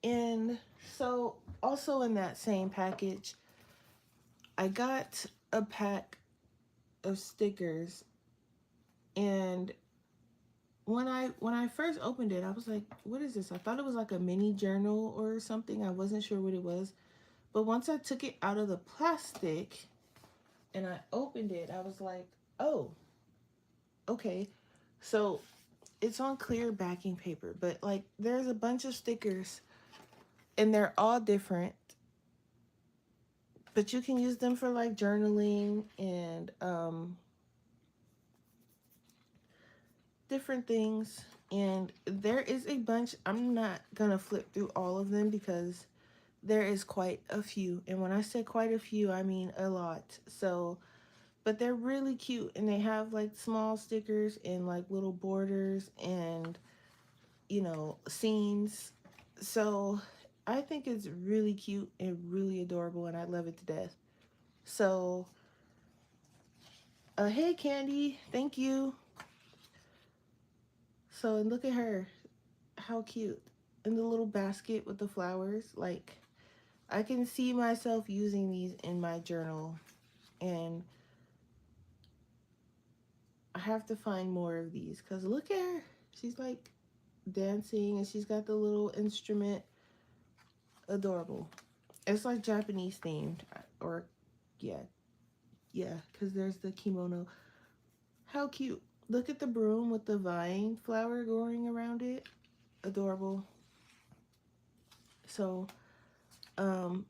And so also in that same package, I got a pack of stickers, and when I first opened it, I was like, what is this? I thought it was like a mini journal or something. I wasn't sure what it was. But once I took it out of the plastic and I opened it, I was like, oh, okay. So it's on clear backing paper, but like there's a bunch of stickers and they're all different. But you can use them for like journaling and different things. And there is a bunch. I'm not gonna flip through all of them because there is quite a few. And when I say quite a few, I mean a lot. So, but they're really cute, and they have like small stickers and like little borders and, you know, scenes. So I think it's really cute and really adorable, and I love it to death. So hey Candy, thank you. So look at her, how cute, in the little basket with the flowers. Like, I can see myself using these in my journal, and I have to find more of these because look at her, she's like dancing and she's got the little instrument. Adorable. It's like Japanese themed, or yeah, because there's the kimono. How cute. Look at the broom with the vine flower going around it. Adorable. So how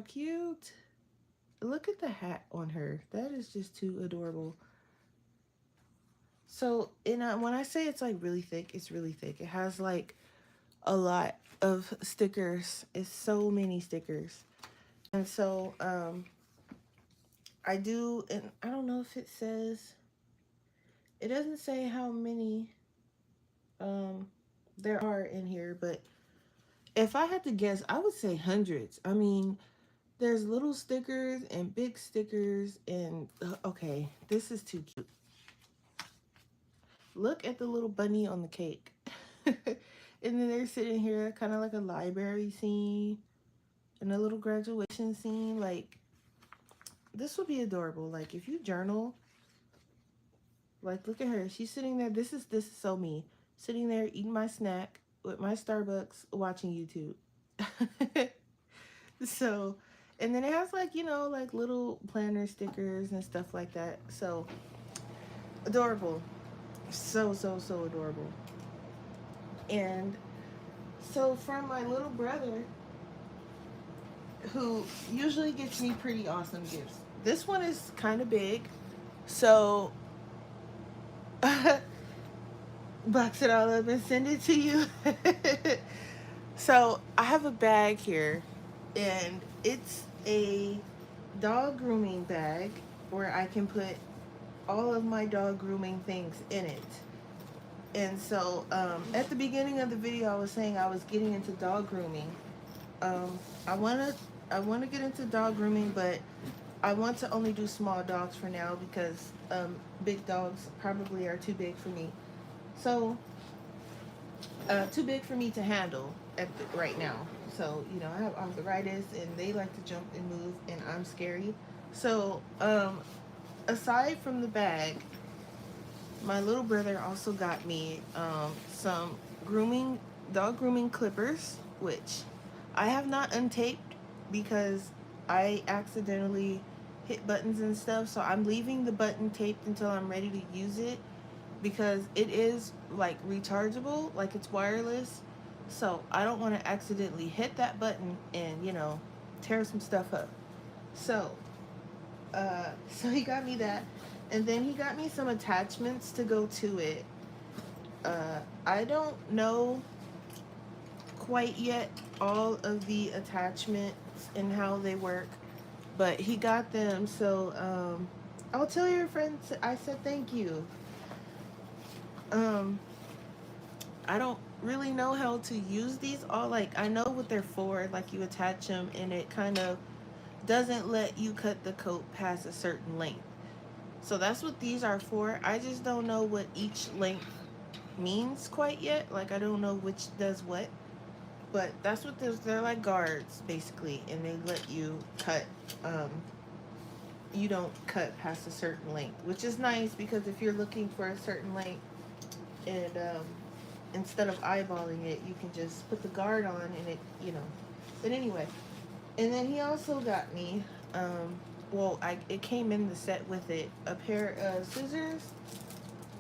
cute. Look at the hat on her. That is just too adorable. So when I say it's like really thick, it's really thick. It has like a lot of stickers. It's so many stickers. And so I do, and I don't know if it says, it doesn't say how many there are in here, but if I had to guess, I would say hundreds. I mean, there's little stickers and big stickers, and okay, this is too cute. Look at the little bunny on the cake. And then they're sitting here kind of like a library scene and a little graduation scene. Like, this would be adorable. Like, if you journal, like, look at her. She's sitting there. This is so me. Sitting there eating my snack with my Starbucks, watching YouTube. So, and then it has like, you know, like little planner stickers and stuff like that. So adorable. So adorable. And so from my little brother, who usually gets me pretty awesome gifts, this one is kind of big. So box it all up and send it to you. So I have a bag here, and it's a dog grooming bag where I can put all of my dog grooming things in it. And so at the beginning of the video, I was saying I was getting into dog grooming. I want to get into dog grooming, but I want to only do small dogs for now because big dogs probably are too big for me. So too big for me to handle right now. So I have arthritis, and they like to jump and move, and I'm scary. So aside from the bag, my little brother also got me some grooming dog grooming clippers, which I have not untaped because I accidentally hit buttons and stuff. So I'm leaving the button taped until I'm ready to use it, because it is like rechargeable, like it's wireless. So I don't want to accidentally hit that button and tear some stuff up. So so he got me that, and then he got me some attachments to go to it. I don't know quite yet all of the attachments and how they work, but he got them. So I'll tell your friends I said thank you. um I don't really know how to use these all. Like, I know what they're for, like you attach them and it kind of doesn't let you cut the coat past a certain length. So that's what these are for. I just don't know what each length means quite yet. Like, I don't know which does what. But that's what they're like guards basically, and they let you cut. Um, you don't cut past a certain length, which is nice because if you're looking for a certain length, and instead of eyeballing it, you can just put the guard on and it. But anyway, and then he also got me, it came in the set with it, a pair of scissors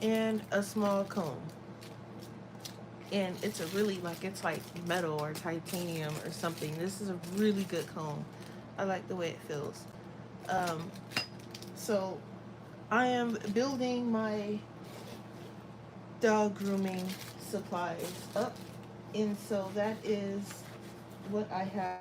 and a small comb. And it's a really, like, it's like metal or titanium or something. This is a really good comb. I like the way it feels. Um, so I am building my dog grooming supplies up. And so that is what I have.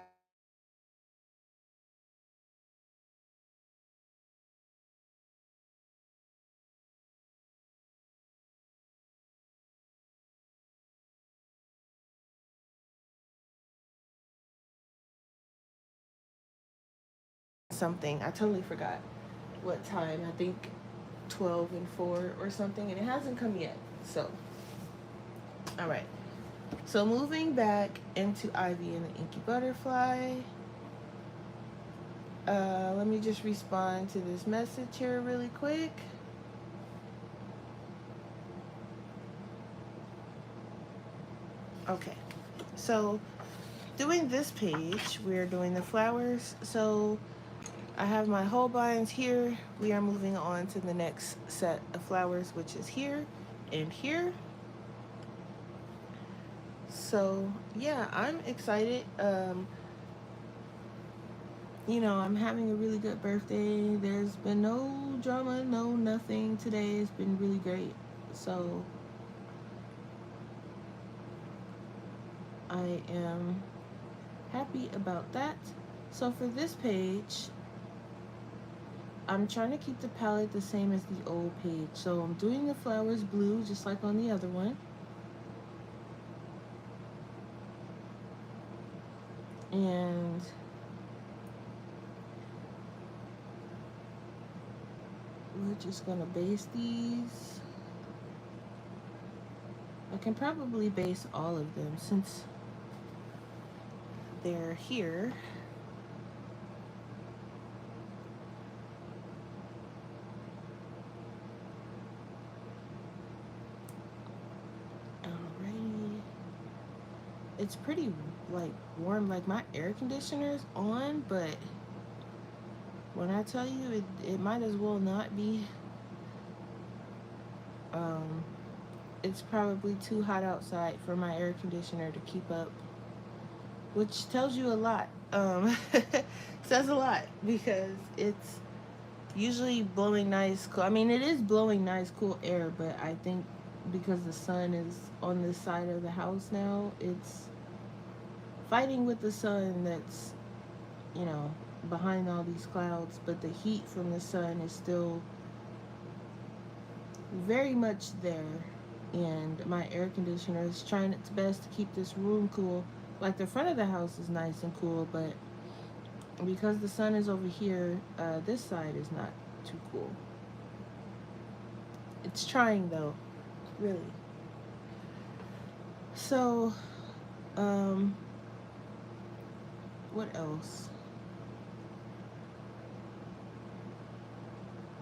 Something. I totally forgot what time. I think 12 and 4 or something. And it hasn't come yet. So, all right. So moving back into Ivy and the Inky Butterfly. Let me just respond to this message here really quick. Okay. So doing this page, we're doing the flowers. So I have my Holbeins here. We are moving on to the next set of flowers, which is here and here. So yeah, I'm excited. I'm having a really good birthday. There's been no drama, no nothing today. It's been really great. So I am happy about that. So for this page, I'm trying to keep the palette the same as the old page. So I'm doing the flowers blue just like on the other one. And we're just gonna base these. I can probably base all of them since they're here. Alrighty. It's pretty like warm. Like, my air conditioner's on, but when I tell you it might as well not be. It's probably too hot outside for my air conditioner to keep up, which tells you a lot. Says a lot because it's usually blowing nice cool. I mean, it is blowing nice cool air, but I think because the sun is on this side of the house now, it's fighting with the sun that's, you know, behind all these clouds, but the heat from the sun is still very much there. And my air conditioner is trying its best to keep this room cool. Like, the front of the house is nice and cool, but because the sun is over here, this side is not too cool. It's trying though, really. So, um, what else?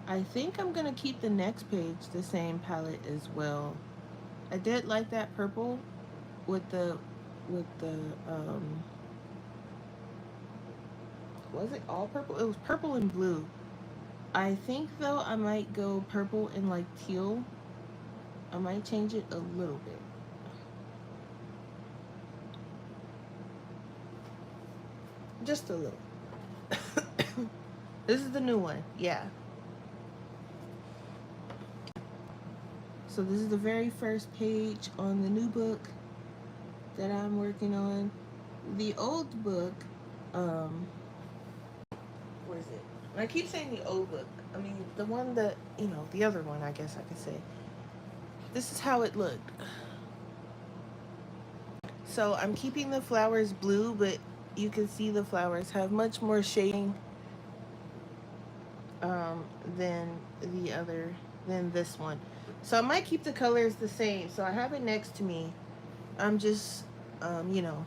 I think I'm gonna keep the next page the same palette as well. I did like that purple with the was it all purple? It was purple and blue. I think though I might go purple and like teal. I might change it a little bit. Just a little. This is the new one. Yeah. So this is the very first page on the new book that I'm working on. The old book, um, what is it? I keep saying the old book. I mean, the one that, the other one, I guess I could say. This is how it looked. So I'm keeping the flowers blue, but you can see the flowers have much more shading um, than the other, than this one. So I might keep the colors the same. So I have it next to me. I'm just, you know,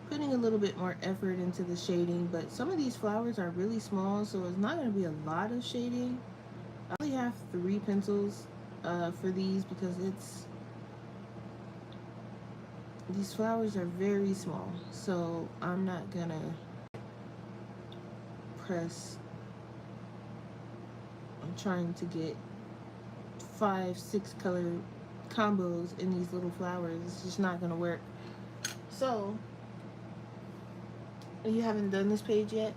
putting a little bit more effort into the shading, but some of these flowers are really small, so it's not going to be a lot of shading. I only have 3 pencils for these because these flowers are very small, so I'm not going to press. I'm trying to get 5, 6 color combos in these little flowers. It's just not going to work. So, you haven't done this page yet?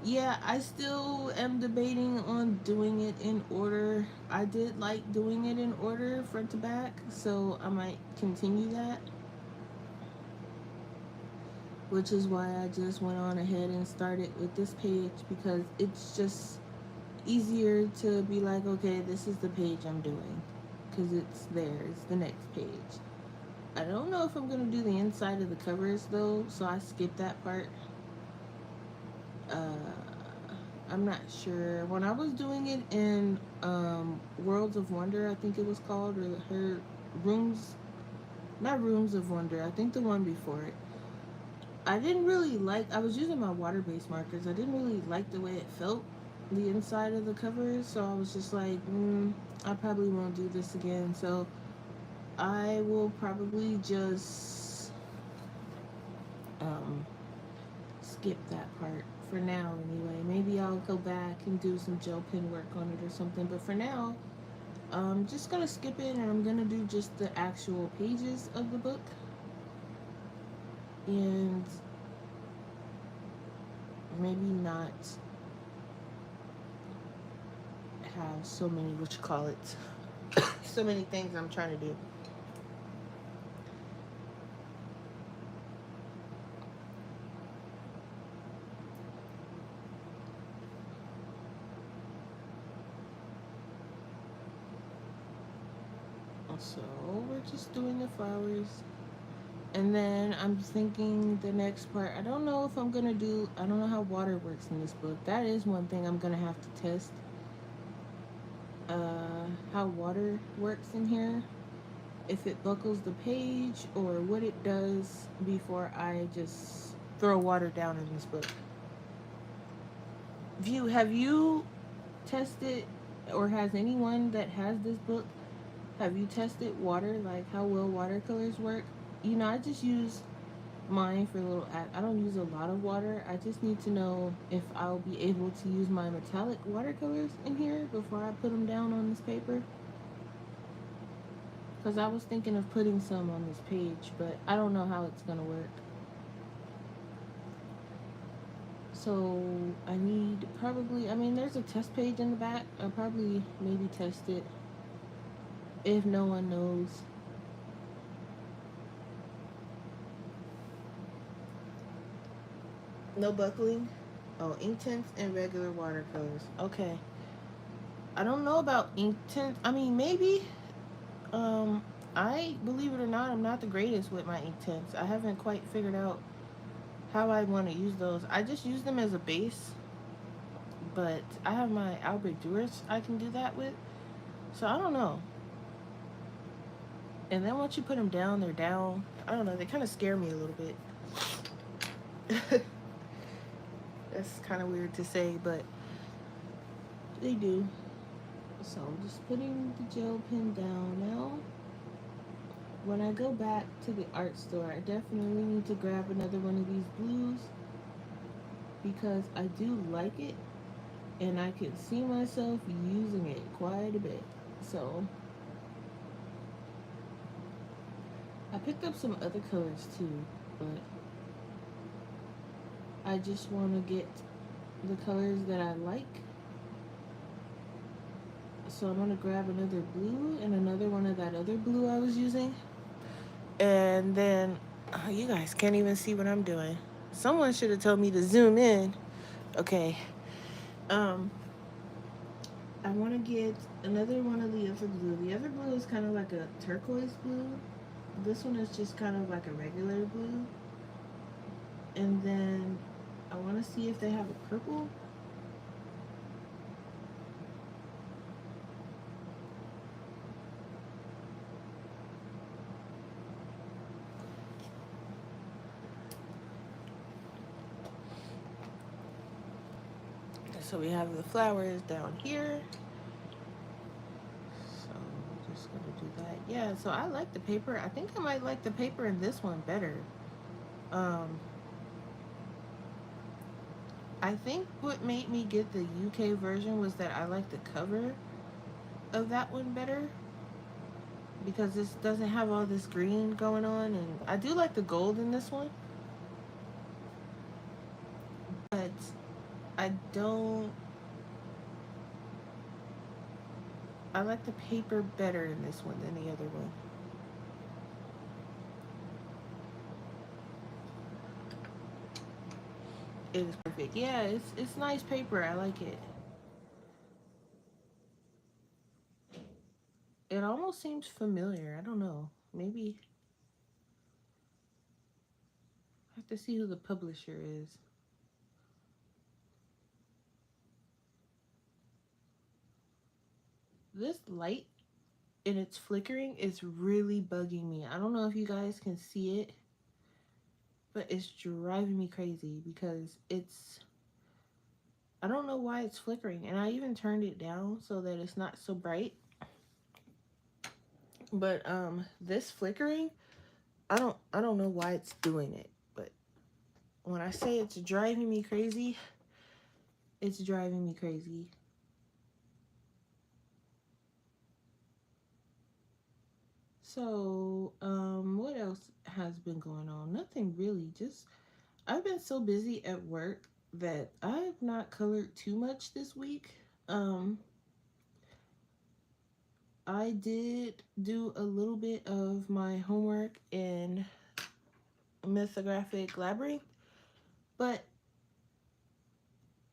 Yeah, I still am debating on doing it in order. I did like doing it in order front to back, so I might continue that. Which is why I just went on ahead and started with this page, because it's just easier to be like, okay, this is the page I'm doing, because it's there, it's the next page. I don't know if I'm going to do the inside of the covers though, so I skipped that part. I'm not sure. When I was doing it in Worlds of Wonder, I think it was called, or her Rooms, not Rooms of Wonder, I think the one before it. I didn't really like, I was using my water-based markers. I didn't really like the way it felt, the inside of the covers, so I was just like, I probably won't do this again. So I will probably just skip that part for now anyway. Maybe I'll go back and do some gel pen work on it or something, but for now I'm just gonna skip it, and I'm gonna do just the actual pages of the book, and maybe not have so many, so many things I'm trying to do. So we're just doing the flowers. And then I'm thinking the next part, I don't know if I'm going to do, I don't know how water works in this book. That is one thing I'm going to have to test. How water works in here. If it buckles the page or what it does before I just throw water down in this book. View, have you tested, or has anyone that has this book, have you tested water, like how well watercolors work? I just use mine for a little, I don't use a lot of water. I just need to know if I'll be able to use my metallic watercolors in here before I put them down on this paper. Because I was thinking of putting some on this page, but I don't know how it's going to work. So I need probably, I mean, there's a test page in the back. I'll probably maybe test it if no one knows. No buckling? Oh, Inktense and regular watercolors. Okay. I don't know about Inktense. I mean, maybe. I, believe it or not, I'm not the greatest with my Inktense. I haven't quite figured out how I want to use those. I just use them as a base, but I have my Albrecht Dürer I can do that with. So I don't know. And then once you put them down, they're down. I don't know, they kind of scare me a little bit. That's kind of weird to say, but they do. So I'm just putting the gel pen down now. When I go back to the art store, I definitely need to grab another one of these blues because I do like it and I can see myself using it quite a bit. So I picked up some other colors too, but I just want to get the colors that I like. So I'm gonna grab another blue and another one of that other blue I was using. And then, you guys can't even see what I'm doing. Someone should have told me to zoom in. Okay. I want to get another one of the other blue. The other blue is kind of like a turquoise blue. This one is just kind of like a regular blue. And then I want to see if they have a purple. So we have the flowers down here. So I'm just gonna do that. Yeah, so I like the paper. I think I might like the paper in this one better. I think what made me get the UK version was that I like the cover of that one better because this doesn't have all this green going on, and I do like the gold in this one, but I don't I like the paper better in this one than the other one. It is perfect. Yeah, it's nice paper. I like it. It almost seems familiar. I don't know. Maybe I have to see who the publisher is. This light and its flickering is really bugging me. I don't know if you guys can see it, but it's driving me crazy because I don't know why it's flickering, and I even turned it down so that it's not so bright. But this flickering, I don't know why it's doing it, but when I say it's driving me crazy, it's driving me crazy. So, what else has been going on? Nothing really. Just I've been so busy at work that I've not colored too much this week. Um, I did do a little bit of my homework in Mythographic Labyrinth, but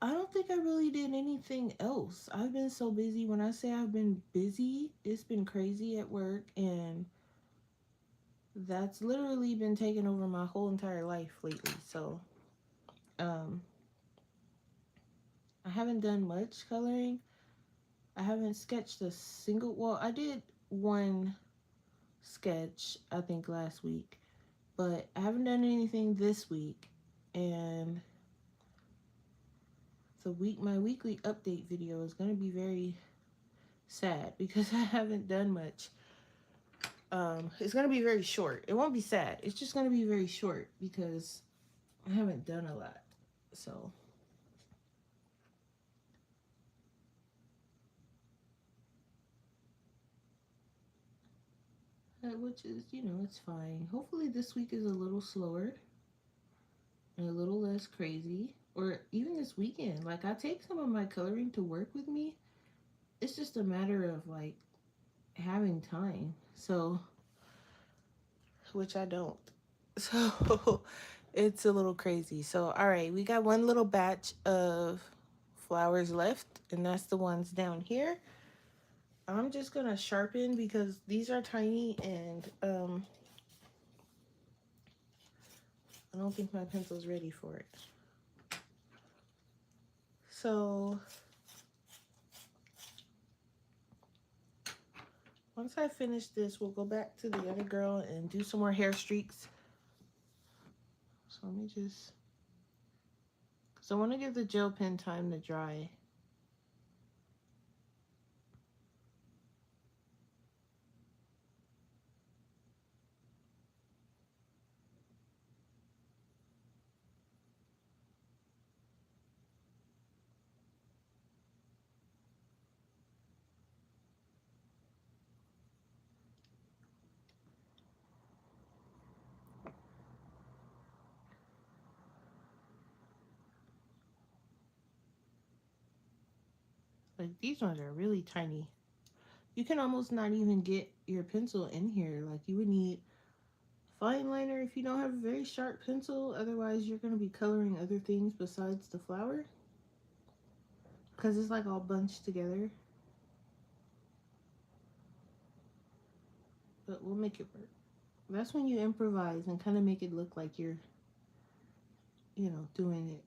I don't think I really did anything else. I've been so busy. When I say I've been busy, it's been crazy at work, and that's literally been taking over my whole entire life lately. So, um, I haven't done much coloring. I haven't sketched a single, well, I did one sketch, I think last week, but I haven't done anything this week. And my weekly update video is going to be very sad because I haven't done much. It's going to be very short. It won't be sad. It's just going to be very short because I haven't done a lot. So, which is, it's fine. Hopefully this week is a little slower and a little less crazy. Or even this weekend. Like, I take some of my coloring to work with me. It's just a matter of, like, having time. So, which I don't. So, it's a little crazy. So, all right, we got one little batch of flowers left, and that's the ones down here. I'm just gonna sharpen because these are tiny, and I don't think my pencil's ready for it. So Once I finish this, we'll go back to the other girl and do some more hair streaks. So let me just, because I want to give the gel pen time to dry. Like these ones are really tiny. You can almost not even get your pencil in here. Like you would need fine liner if you don't have a very sharp pencil. Otherwise, you're going to be coloring other things besides the flower. Because it's like all bunched together. But we'll make it work. That's when you improvise and kind of make it look like you're, doing it.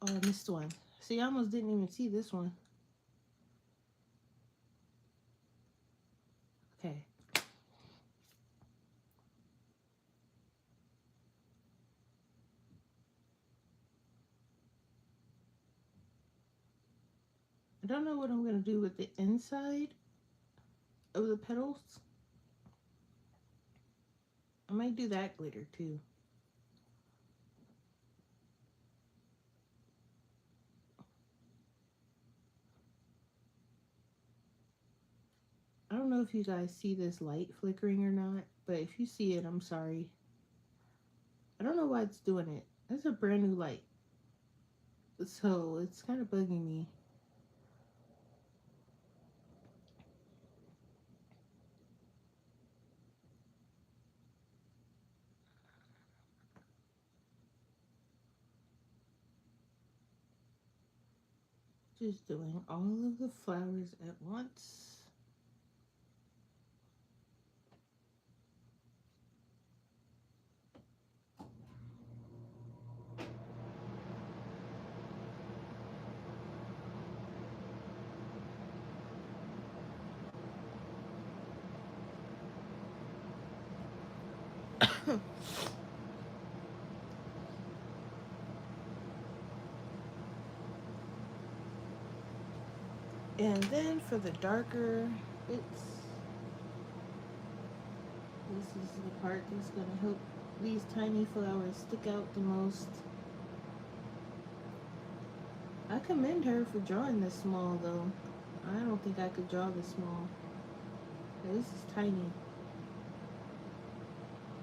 Oh, I missed one. See, I almost didn't even see this one. Okay. I don't know what I'm going to do with the inside of the petals. I might do that glitter too. I don't know if you guys see this light flickering or not, but if you see it, I'm sorry. I don't know why it's doing it. It's a brand new light. So it's kind of bugging me. Just doing all of the flowers at once. And then for the darker bits, this is the part that's going to help these tiny flowers stick out the most. I commend her for drawing this small though. I don't think I could draw this small. This is tiny.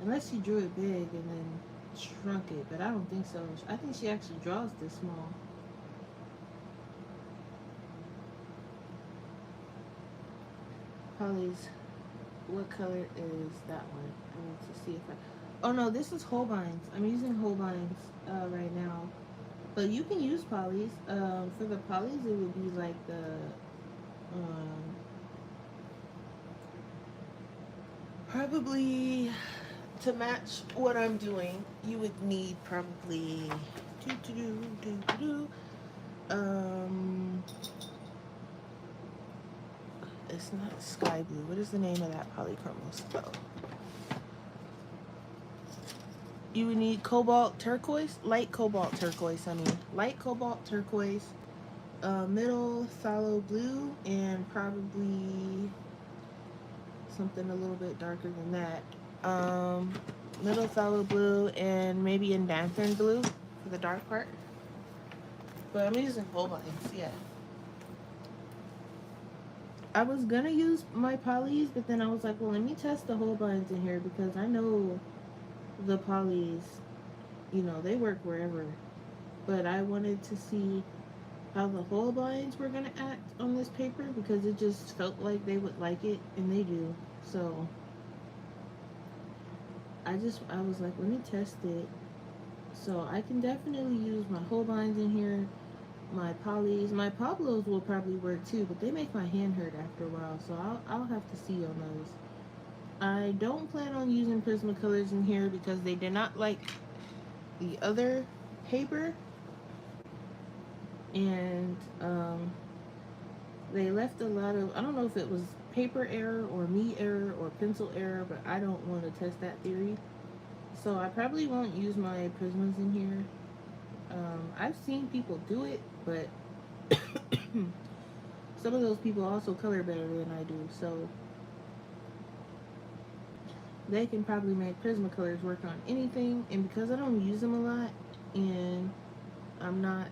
Unless she drew it big and then shrunk it, but I don't think so. I think she actually draws this small. Polly's, what color is that one? I need to see if I... Oh no, this is Holbein's. I'm using Holbein's right now. But you can use Polly's. For the Polly's, it would be like the... probably to match what I'm doing, you would need probably... It's not sky blue. What is the name of that polychromos though? You would need cobalt turquoise, light cobalt turquoise. Light cobalt turquoise, middle phthalo blue, and probably something a little bit darker than that. Middle phthalo blue and maybe indanthrone blue for the dark part. But I'm using Holbein's, yeah. I was gonna use my polys, but then I was like, well, let me test the Holbeins in here because I know the polys, they work wherever. But I wanted to see how the Holbeins were gonna act on this paper because it just felt like they would like it, and they do. So I was like, let me test it. So I can definitely use my Holbeins in here. My polys, my Pablos will probably work too, but they make my hand hurt after a while, so I'll have to see on those. I don't plan on using Prismacolors in here because they did not like the other paper, and they left a lot of, I don't know if it was paper error or me error or pencil error, but I don't want to test that theory. So I probably won't use my Prismas in here. I've seen people do it, but some of those people also color better than I do, so they can probably make Prismacolors work on anything. And because I don't use them a lot, and I'm not,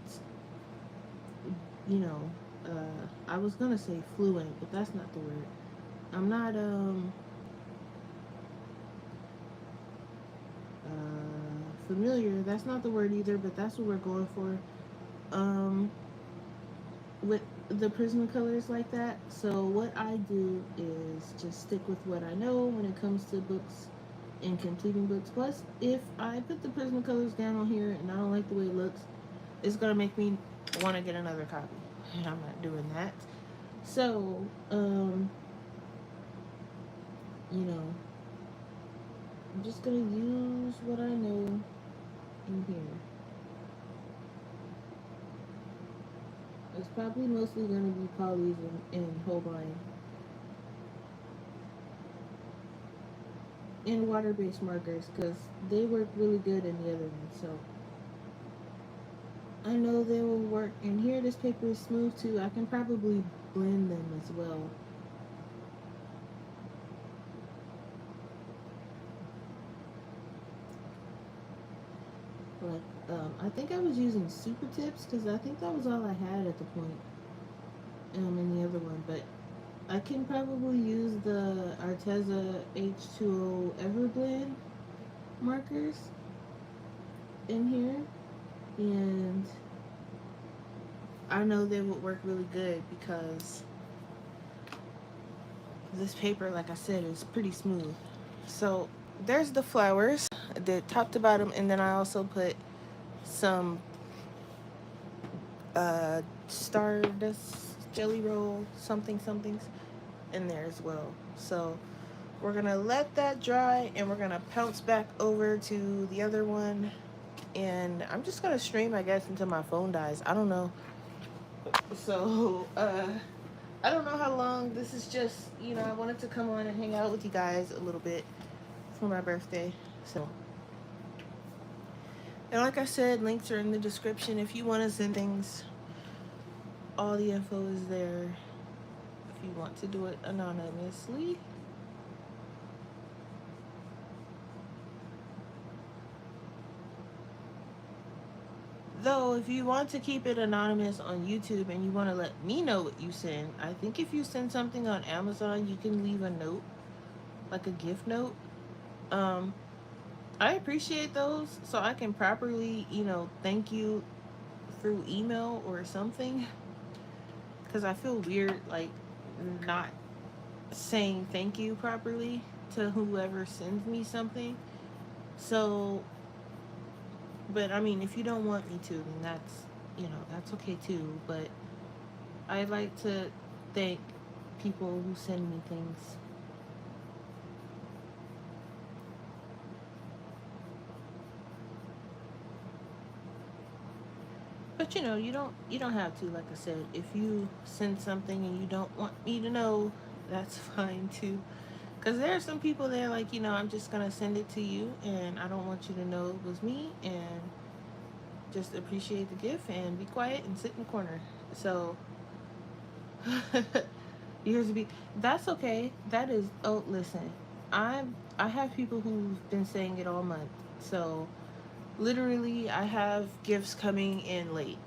you know, I was gonna say fluent, but that's not the word. I'm not familiar. That's not the word either, but that's what we're going for. Um, with the Prismacolors like that. So what I do is just stick with what I know when it comes to books and completing books. Plus, if I put the Prismacolors down on here and I don't like the way it looks, it's gonna make me want to get another copy, and I'm not doing that. So, you know, I'm just gonna use what I know in here. It's probably mostly gonna be polys and Holbein and water-based markers because they work really good in the other one. So I know they will work. And here, this paper is smooth too. I can probably blend them as well. Like, I think I was using super tips because I think that was all I had at the point. In the other one, but I can probably use the Arteza H2O Everblend markers in here, and I know they would work really good because this paper, like I said, is pretty smooth. So there's the flowers, the top to bottom, and then I also put some Stardust Jelly Roll something somethings in there as well. So we're gonna let that dry, and we're gonna pounce back over to the other one. And I'm just gonna stream, I guess, until my phone dies. I don't know. So I don't know how long. This is just, I wanted to come on and hang out with you guys a little bit for my birthday. So, and like I said, links are in the description if you want to send things. All the info is there if you want to do it anonymously. Though, if you want to keep it anonymous on YouTube and you want to let me know what you send, I think if you send something on Amazon, you can leave a note, like a gift note. Um, I appreciate those, so I can properly, thank you through email or something. Because I feel weird, like, not saying thank you properly to whoever sends me something. So, but I mean, if you don't want me to, then that's okay too. But I like to thank people who send me things. But you don't have to. Like I said, if you send something and you don't want me to know, that's fine too. Because there are some people there, like, I'm just gonna send it to you, and I don't want you to know it was me, and just appreciate the gift and be quiet and sit in the corner. So years to be, that's okay. That is, oh, listen, I I have people who've been saying it all month. So literally, I have gifts coming in late.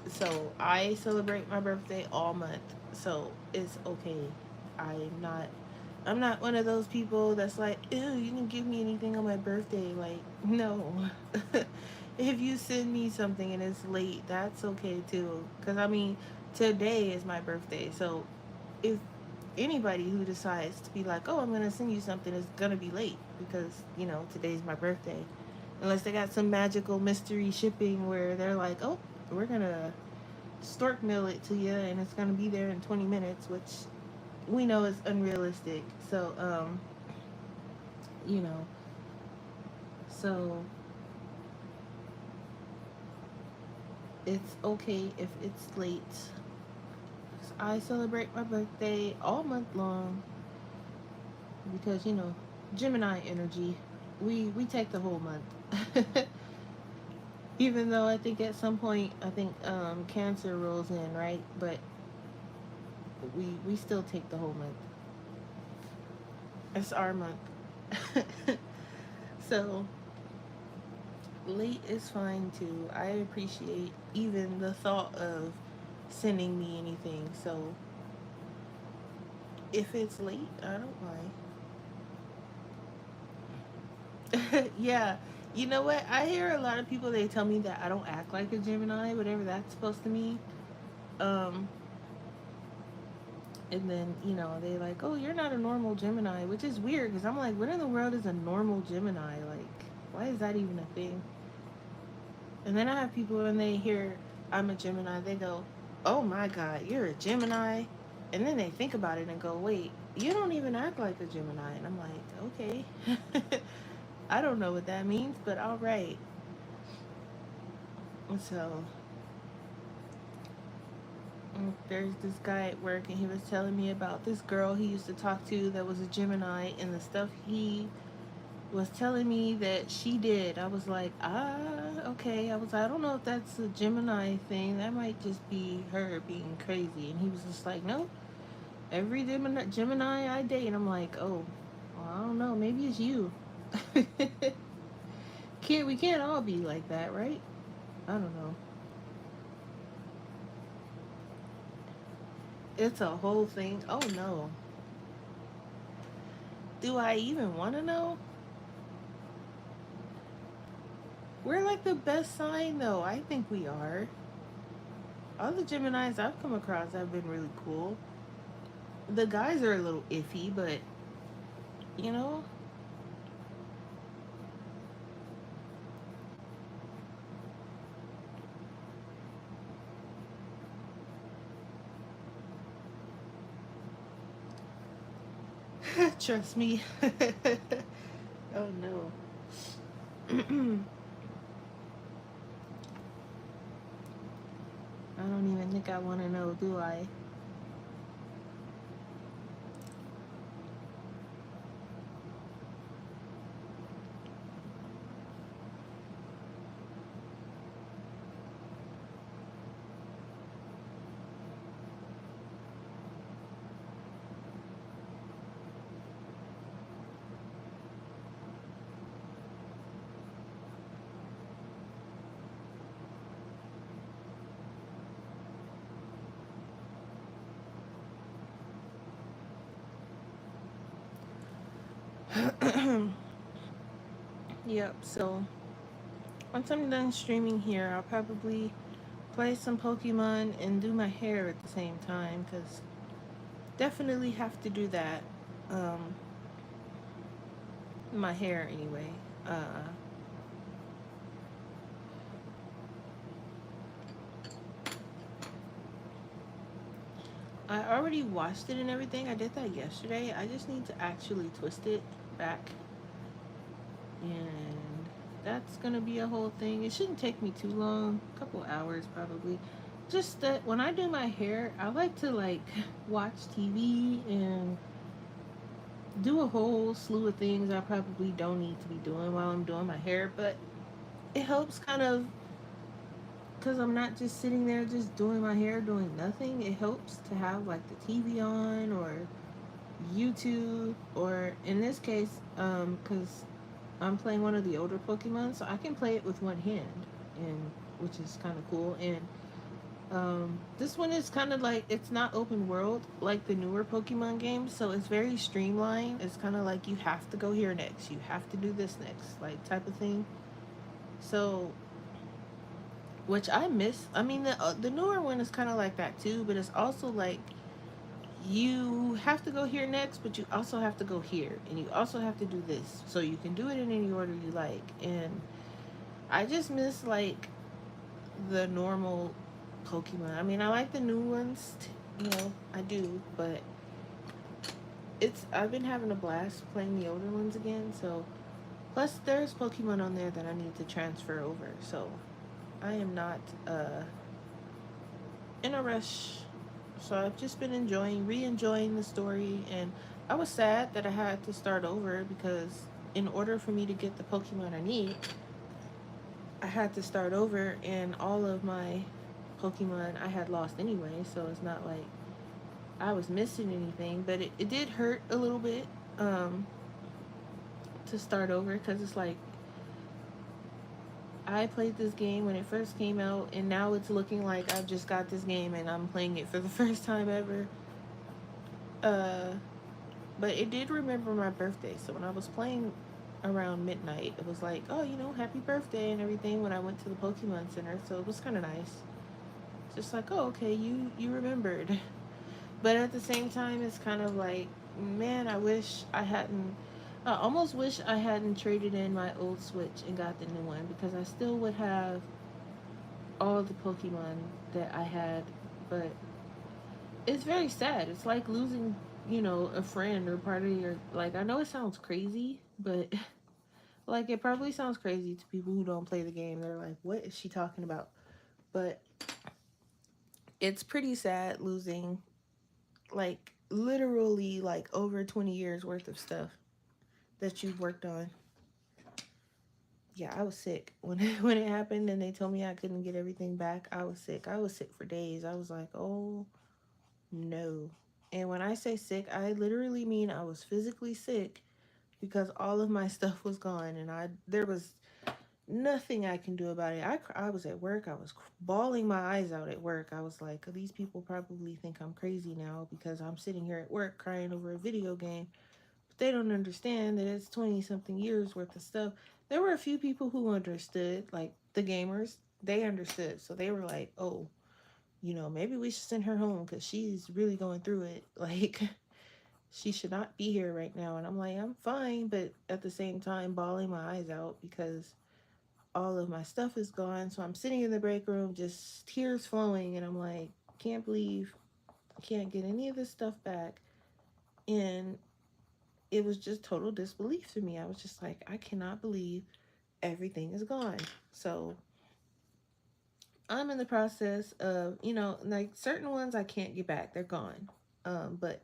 So I celebrate my birthday all month. So it's okay. I'm not I'm not one of those people that's like, ew, you can give me anything on my birthday. Like, no. If you send me something and it's late, that's okay too. Because, I mean, today is my birthday. So if anybody who decides to be like, oh, I'm going to send you something, is going to be late because, today's my birthday. Unless they got some magical mystery shipping where they're like, oh, we're going to stork mail it to you and it's going to be there in 20 minutes, which we know is unrealistic. So, you know. So it's okay if it's late. 'Cause I celebrate my birthday all month long because, you know, Gemini energy. We take the whole month. Even though I think at some point I think Cancer rolls in, right? But we still take the whole month. It's our month. So late is fine too. I appreciate even the thought of sending me anything. So if it's late, I don't mind. Yeah. You know what? I hear a lot of people, they tell me that I don't act like a Gemini, whatever that's supposed to mean. Um and then, you know, they like, "Oh, you're not a normal Gemini," which is weird because I'm like, "What in the world is a normal Gemini? Like, why is that even a thing?" And then I have people when they hear I'm a Gemini, they go, "Oh my God, you're a Gemini." And then they think about it and go, "Wait, you don't even act like a Gemini." And I'm like, "Okay." I don't know what that means, but all right. So there's this guy at work, and he was telling me about this girl he used to talk to that was a Gemini, and the stuff he was telling me that she did. I was like, okay. I was like, I don't know if that's a Gemini thing. That might just be her being crazy. And he was just like, nope. Every Gemini I date, and I'm like, oh, well, I don't know. Maybe it's you. Can't we can't all be like that, right? I don't know. It's a whole thing. Oh no. Do I even want to know? We're like the best sign, though. I think we are. All the Geminis I've come across have been really cool. The guys are a little iffy, but you know, trust me. Oh no. I don't even think I want to know, do I? Yep, so once I'm done streaming here, I'll probably play some Pokemon and do my hair at the same time because definitely have to do that. Um, my hair anyway. Uh, I already washed it and everything. I did that yesterday. I just need to actually twist it back, and that's gonna be a whole thing. It shouldn't take me too long, a couple hours probably. Just that when I do my hair, I like to like watch TV and do a whole slew of things I probably don't need to be doing while I'm doing my hair, but it helps kind of because I'm not just sitting there just doing my hair doing nothing. It helps to have like the TV on or YouTube, or in this case, because I'm playing one of the older Pokemon, so I can play it with one hand, and which is kind of cool. And this one is kind of like it's not open world like the newer Pokemon games, so it's very streamlined. It's kind of like you have to go here next, you have to do this next, like type of thing. So, which I miss. I mean, the newer one is kind of like that too, but it's also like you have to go here next, but you also have to go here, and you also have to do this, so you can do it in any order you like. And I just miss like the normal Pokemon. I mean, I like the new ones, you know, I do, but I've been having a blast playing the older ones again. So plus there's Pokemon on there that I need to transfer over. So I am not in a rush. So I've just been re-enjoying the story, and I was sad that I had to start over because in order for me to get the Pokemon I need, I had to start over, and all of my Pokemon I had lost anyway. So it's not like I was missing anything, but it did hurt a little bit um, to start over because it's like I played this game when it first came out, and now it's looking like I've just got this game and I'm playing it for the first time ever. Uh, but it did remember my birthday, so when I was playing around midnight, it was like, oh, happy birthday and everything when I went to the Pokemon Center, so it was kind of nice. Just like, oh, okay, you remembered. But at the same time, it's kind of like, man, I almost wish I hadn't traded in my old Switch and got the new one because I still would have all the Pokemon that I had. But it's very sad. It's like losing, a friend or part of your, like, I know it sounds crazy, but like, it probably sounds crazy to people who don't play the game. They're like, what is she talking about? But it's pretty sad losing, like, literally, like, over 20 years worth of stuff that you've worked on. Yeah, I was sick when when it happened and they told me I couldn't get everything back. I was sick. I was sick for days. I was like, "Oh, no." And when I say sick, I literally mean I was physically sick because all of my stuff was gone and there was nothing I can do about it. I was at work. I was bawling my eyes out at work. I was like, these people probably think I'm crazy now because I'm sitting here at work crying over a video game. They don't understand that it's 20 something years worth of stuff. There were a few people who understood, like the gamers, they understood. So they were like, oh, maybe we should send her home because she's really going through it. Like, she should not be here right now. And I'm like, I'm fine. But at the same time, bawling my eyes out because all of my stuff is gone. So I'm sitting in the break room, just tears flowing. And I'm like, can't believe I can't get any of this stuff back. And it was just total disbelief to me. I was just like, I cannot believe everything is gone. So I'm in the process of, like certain ones I can't get back, they're gone. But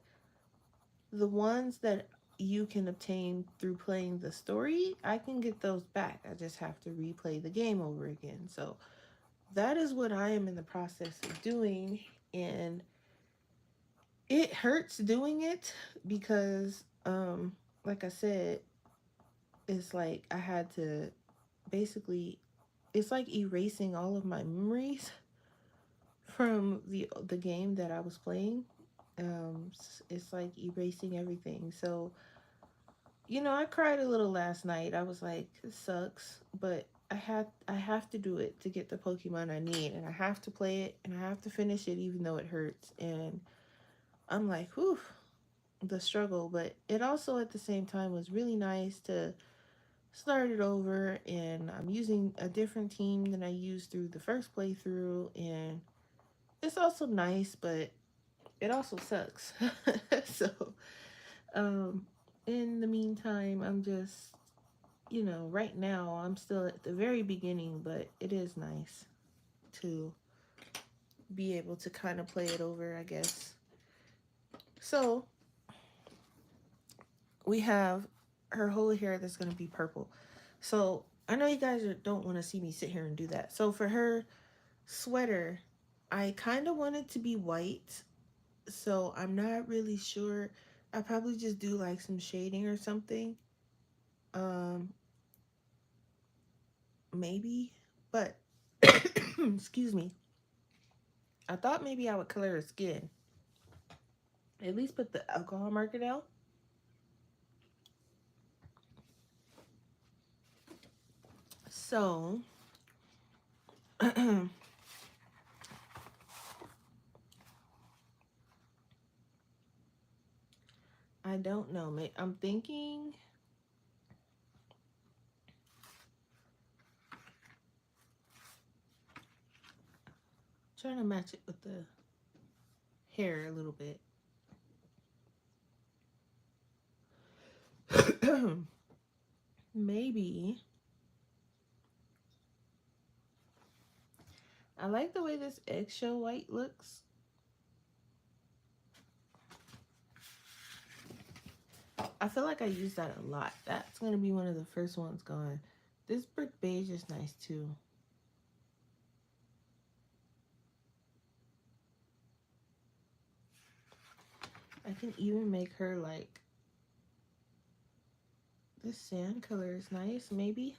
the ones that you can obtain through playing the story, I can get those back. I just have to replay the game over again. So that is what I am in the process of doing. And it hurts doing it because, like I said, it's like I had to basically, it's like erasing all of my memories from the game that I was playing. It's like erasing everything. So, I cried a little last night. I was like, this sucks, but I have to do it to get the Pokemon I need, and I have to play it, and I have to finish it even though it hurts. And I'm like, whew, the struggle. But it also at the same time was really nice to start it over, and I'm using a different team than I used through the first playthrough, and it's also nice, but it also sucks. So, um, in the meantime, I'm just, right now I'm still at the very beginning, but it is nice to be able to kind of play it over, I guess. So, we have her whole hair that's going to be purple. So, I know you guys don't want to see me sit here and do that. So, for her sweater, I kind of want it to be white, so I'm not really sure. I probably just do like some shading or something. Um, maybe, but excuse me. I thought maybe I would color her skin. At least put the alcohol marker down. So, I don't know. I'm thinking. Trying to match it with the hair a little bit. Maybe. I like the way this eggshell white looks. I feel like I use that a lot. That's going to be one of the first ones going. This brick beige is nice too. I can even make her like, this sand color is nice, maybe.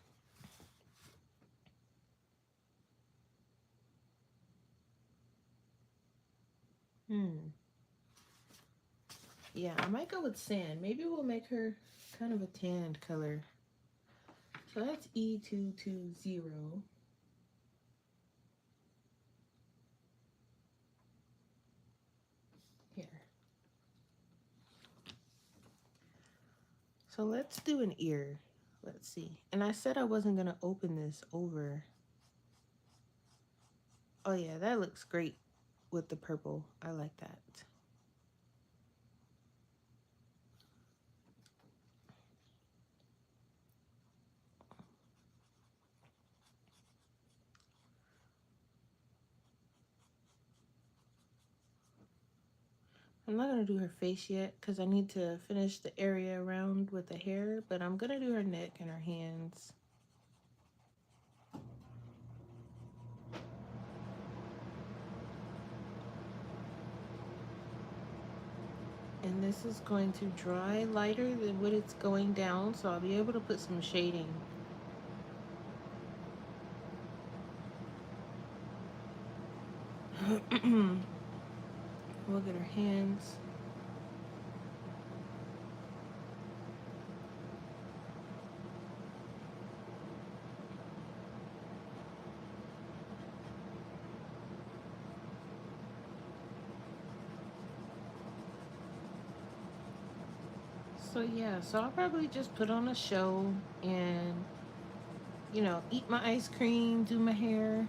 Yeah, I might go with sand. Maybe we'll make her kind of a tanned color. So that's E220. Here. So let's do an ear. Let's see. And I said I wasn't going to open this over. Oh yeah, that looks great with the purple. I like that. I'm not going to do her face yet because I need to finish the area around with the hair, but I'm going to do her neck and her hands. And this is going to dry lighter than what it's going down, so I'll be able to put some shading. Look at her hands. So yeah, so I'll probably just put on a show and, you know, eat my ice cream, do my hair,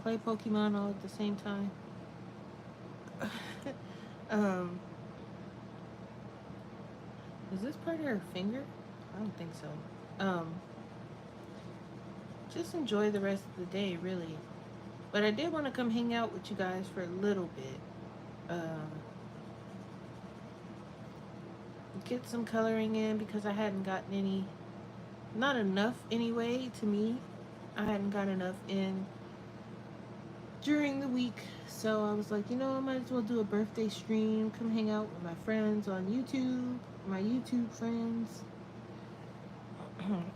play Pokemon all at the same time. Is this part of her finger? I don't think so. Just enjoy the rest of the day, really. But I did want to come hang out with you guys for a little bit. Get some coloring in because I hadn't gotten any, not enough anyway, to me. I hadn't got enough in during the week. So I was like, you know, I might as well do a birthday stream, come hang out with my friends on YouTube, my YouTube friends.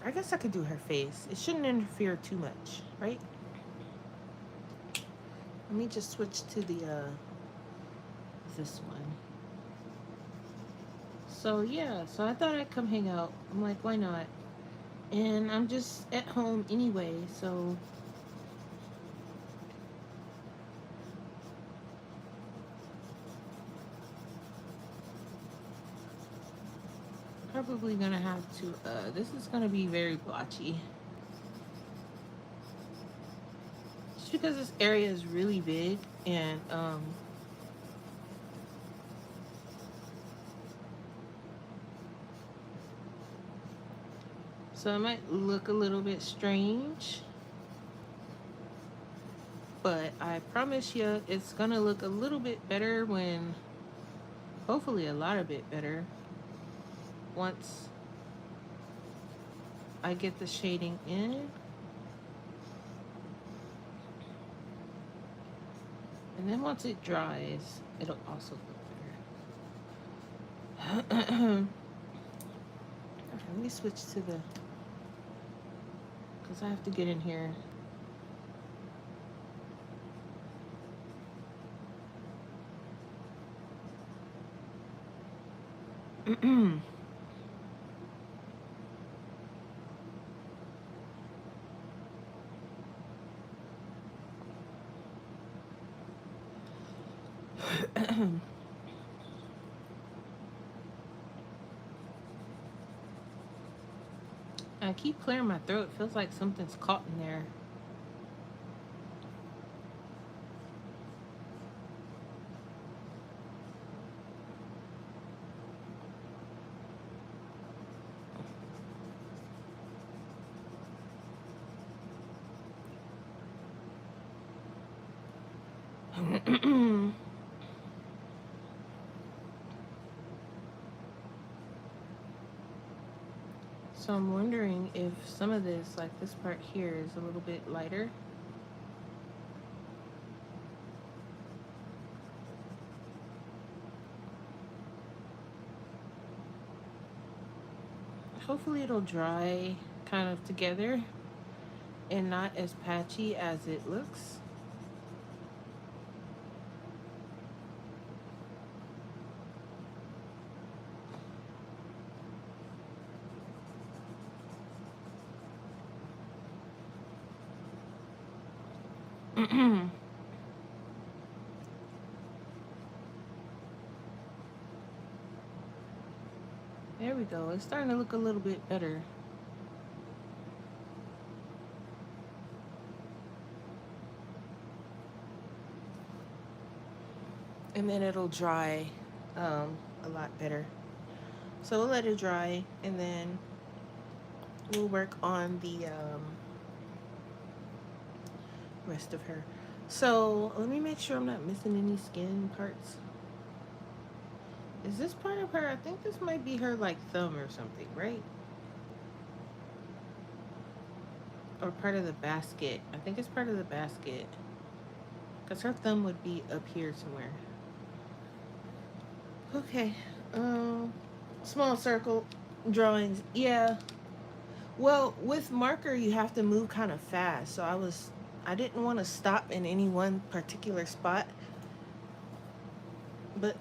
I guess I could do her face. It shouldn't interfere too much, right? Let me just switch to the this one. So yeah, so I thought I'd come hang out. I'm like, why not? And I'm just at home anyway, so probably gonna have to this is gonna be very blotchy. Just because this area is really big and so it might look a little bit strange, but I promise you it's gonna look a little bit better when, hopefully a lot of bit better, once I get the shading in. And then once it dries, it'll also look better. Okay, let me switch to the, because I have to get in here. I keep clearing my throat. It feels like something's caught in there. So I'm wondering if some of this, like this part here, is a little bit lighter. Hopefully it'll dry kind of together and not as patchy as it looks. There we go. It's starting to look a little bit better. And then it'll dry a lot better. So we'll let it dry, and then we'll work on the rest of her. So let me make sure I'm not missing any skin parts. Is this part of her? I think this might be her like thumb or something, right? Or part of the basket. I think it's part of the basket. Because her thumb would be up here somewhere. Okay. Small circle drawings. Yeah. Well, with marker you have to move kind of fast. So I didn't want to stop in any one particular spot. But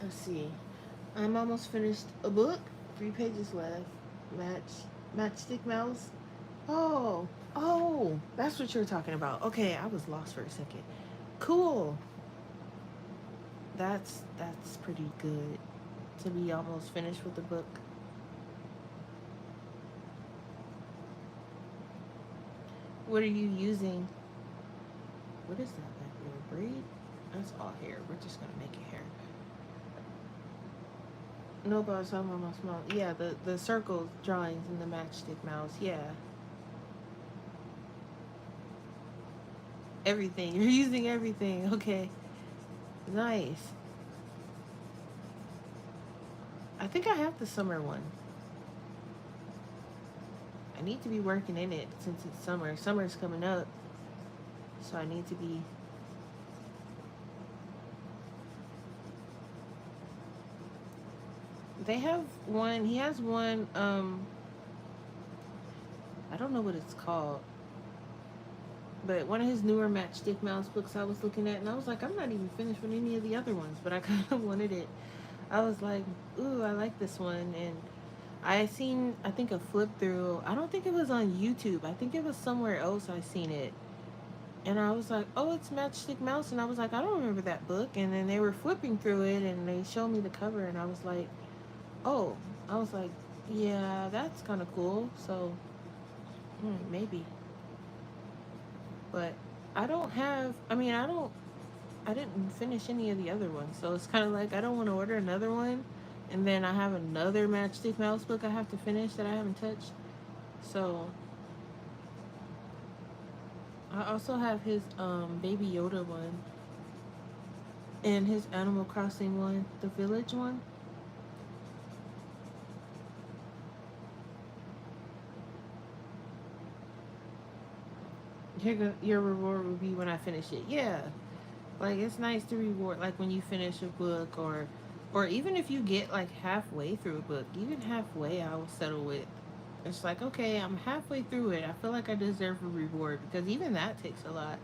let's see. I'm almost finished a book. 3 pages left. Matchstick Mouse. Oh, that's what you're talking about. Okay, I was lost for a second. Cool. That's pretty good to be almost finished with the book. What are you using? What is that back there? Braid? That's all hair. We're just gonna make it hair. No, but some of my small. Yeah, the circle drawings in the Matchstick Mouse. Yeah, everything. You're using everything. Okay, nice. I think I have the summer one. I need to be working in it since it's summer. Summer's coming up, so I need to be. They have one. He has one. I don't know what it's called, but one of his newer Matchstick Mouse books I was looking at, and I was like, I'm not even finished with any of the other ones, but I kind of wanted it. I was like, ooh, I like this one, and I seen, I think, a flip through. I don't think it was on YouTube. I think it was somewhere else I seen it. And I was like, oh, it's Matchstick Mouse. And I was like, I don't remember that book. And then they were flipping through it and they showed me the cover. And I was like, oh, I was like, yeah, that's kind of cool. So, maybe. But I don't have, I didn't finish any of the other ones. So it's kind of like, I don't want to order another one. And then I have another Matchstick Mouse book I have to finish that I haven't touched. So I also have his Baby Yoda one and his Animal Crossing one, the Village one. Your reward will be when I finish it. Yeah, like it's nice to reward, like when you finish a book, or even if you get like halfway through a book, even halfway, I will settle with. It's like, okay, I'm halfway through it. I feel like I deserve a reward because even that takes a lot.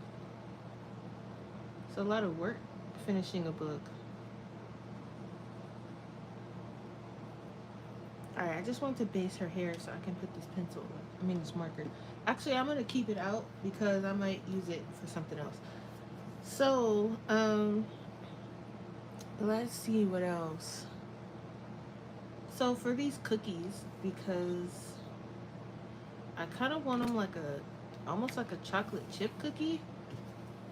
It's a lot of work finishing a book. All right, I just want to base her hair so I can put this pencil. This marker. Actually, I'm gonna keep it out because I might use it for something else. So, let's see what else. So for these cookies, because I kind of want them like almost like a chocolate chip cookie,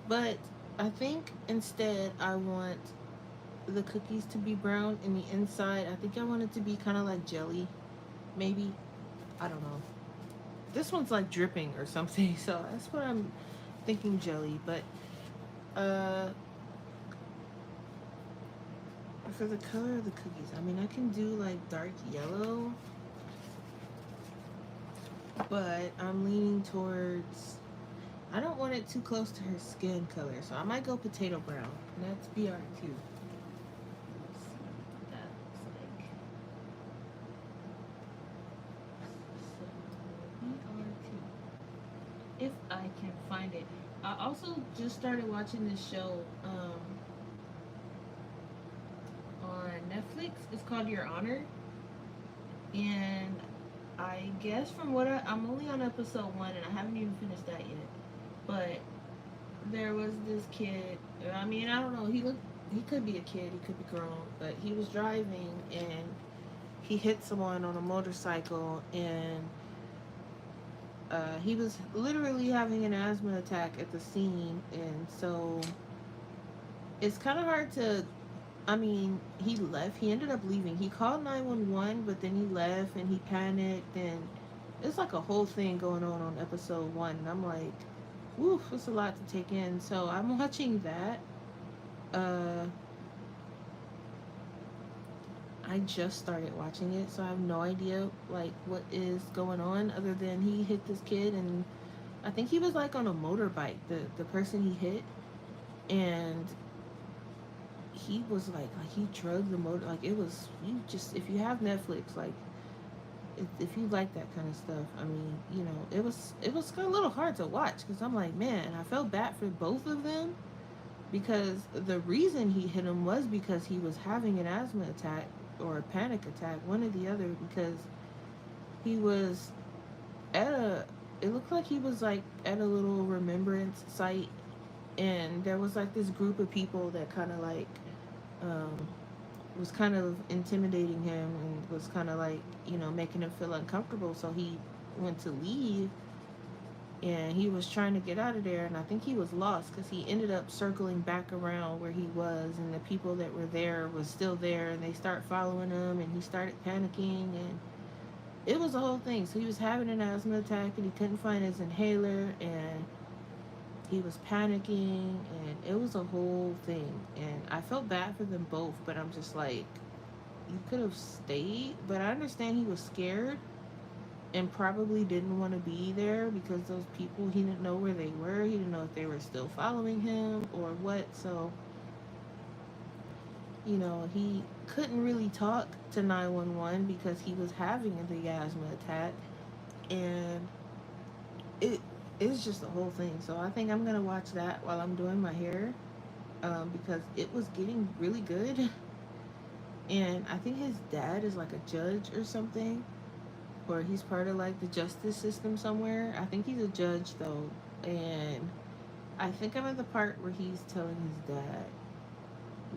but I think instead I want the cookies to be brown in the inside. I think I want it to be kind of like jelly, maybe. I don't know. This one's like dripping or something, so thinking jelly, but uh, for the color of the cookies, I mean, I can do like dark yellow, but I'm leaning towards. I don't want it too close to her skin color, so I might go potato brown. And that's BR2. Let's see what that looks like. So BR2, if I can find it. I also just started watching this show on Netflix. It's called Your Honor, and I guess from what I'm only on episode 1, and I haven't even finished that yet. But there was this kid. I mean, I don't know. He could be a kid. He could be grown. But he was driving and he hit someone on a motorcycle, and he was literally having an asthma attack at the scene, and so it's kind of hard to. I mean, he left. He ended up leaving. He called 911, but then he left and he panicked, and it's like a whole thing going on episode 1. And I'm like, woof, it's a lot to take in. So I'm watching that. Uh, I just started watching it, so I have no idea like what is going on other than he hit this kid, and I think he was like on a motorbike, the person he hit, and he was like he drugged the motor, like it was, you just, if you have Netflix, like if you like that kind of stuff, I mean, you know, it was a little hard to watch because I'm like, man, I felt bad for both of them because the reason he hit him was because he was having an asthma attack or a panic attack, one or the other, because he was at a, it looked like he was like at a little remembrance site, and there was like this group of people that kind of like um, was kind of intimidating him and was kind of like, you know, making him feel uncomfortable. So he went to leave and he was trying to get out of there. And I think he was lost because he ended up circling back around where he was. And the people that were there was still there, and they start following him, and he started panicking. And it was a whole thing. So he was having an asthma attack and he couldn't find his inhaler. And he was panicking, and it was a whole thing. And I felt bad for them both, but I'm just like, you could have stayed. But I understand he was scared and probably didn't want to be there because those people, he didn't know where they were. He didn't know if they were still following him or what. So, you know, he couldn't really talk to 911 because he was having the asthma attack. And it is just a whole thing. So I think I'm going to watch that while I'm doing my hair, because it was getting really good. And I think his dad is like a judge or something, or he's part of like the justice system somewhere. I think he's a judge though, and I think I'm at the part where he's telling his dad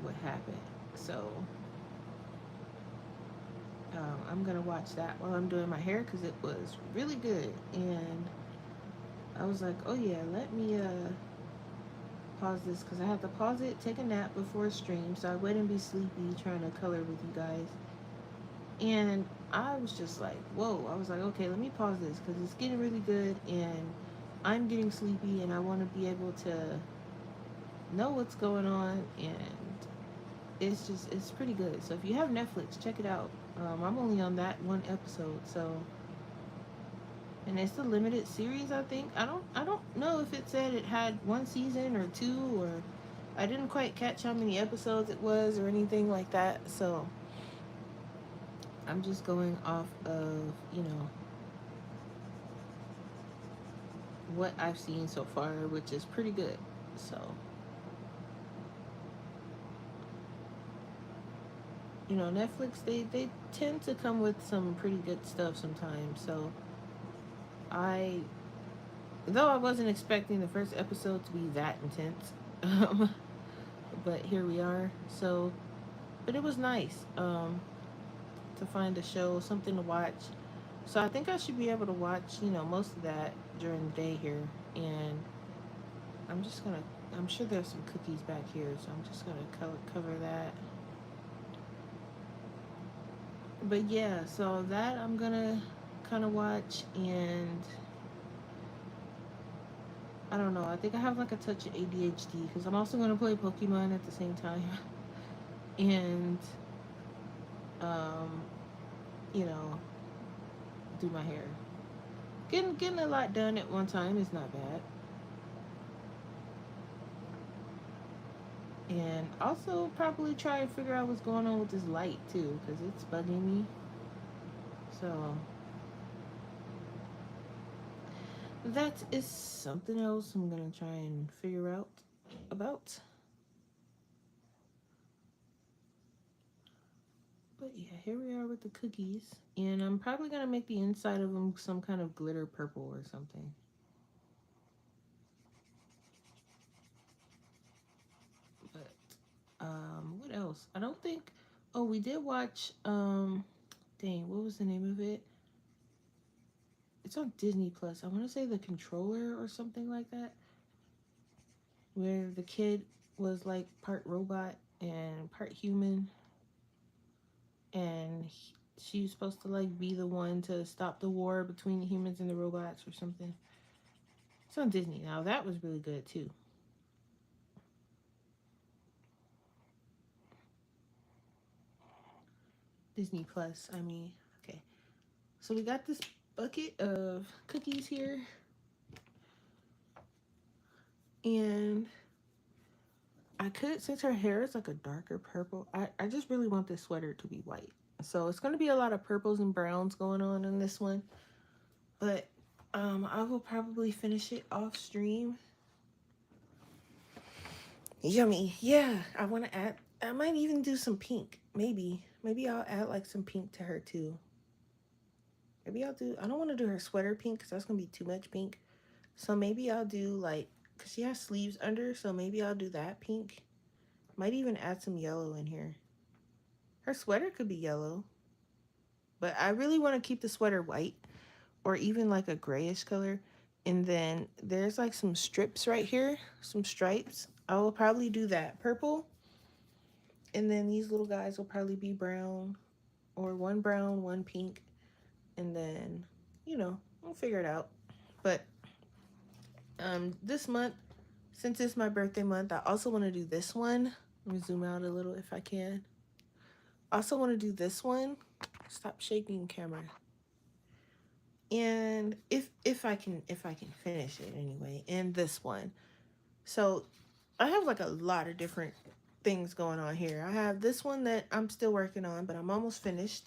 what happened. So I'm gonna watch that while I'm doing my hair because it was really good, and I was like, oh yeah, let me pause this because I had to pause it, take a nap before a stream, so I wouldn't be sleepy trying to color with you guys. And I was just like, whoa. I was like, okay, let me pause this because it's getting really good and I'm getting sleepy and I want to be able to know what's going on. And it's pretty good. So if you have Netflix, check it out. I'm only on that one episode, so, and it's a limited series, I think. I don't know if it said it had one season or two, or I didn't quite catch how many episodes it was or anything like that. So I'm just going off of, you know, what I've seen so far, which is pretty good. So, you know, Netflix, they tend to come with some pretty good stuff sometimes. So I, though I wasn't expecting the first episode to be that intense, but here we are. So, but it was nice to find a show, something to watch. So I think I should be able to watch, you know, most of that during the day here. And I'm just gonna, I'm sure there's some cookies back here, so I'm just gonna cover that. But yeah, so that I'm gonna kind of watch, and I don't know. I think I have like a touch of ADHD because I'm also going to play Pokemon at the same time. And, um, you know, do my hair. Getting a lot done at one time is not bad. And also probably try and figure out what's going on with this light too because it's bugging me. So that is something else I'm going to try and figure out about. But yeah, here we are with the cookies. And I'm probably going to make the inside of them some kind of glitter purple or something. But what else? I don't think. Oh, we did watch. Dang, what was the name of it? It's on Disney Plus. I want to say The Controller or something like that, where the kid was like part robot and part human, and she was supposed to like be the one to stop the war between the humans and the robots or something. It's on Disney now. That was really good too. Disney Plus. I mean, okay. So we got this bucket of cookies here, and I could, since her hair is like a darker purple, I just really want this sweater to be white. So it's going to be a lot of purples and browns going on in this one. But I will probably finish it off stream. Yummy. Yeah, I want to add, I might even do some pink. Maybe. Maybe I'll add like some pink to her too. Maybe I'll do, I don't want to do her sweater pink because that's going to be too much pink. So maybe I'll do like, because she has sleeves under, so maybe I'll do that pink. Might even add some yellow in here. Her sweater could be yellow, but I really want to keep the sweater white or even like a grayish color. And then there's like some strips right here, some stripes. I will probably do that purple. And then these little guys will probably be brown, or one brown, one pink. And then, we'll figure it out. But this month, since it's my birthday month, I also want to do this one. Let me zoom out a little if I can. I also want to do this one. Stop shaking, camera. And if I can finish it anyway. And this one. So I have like a lot of different things going on here. I have this one that I'm still working on, but I'm almost finished.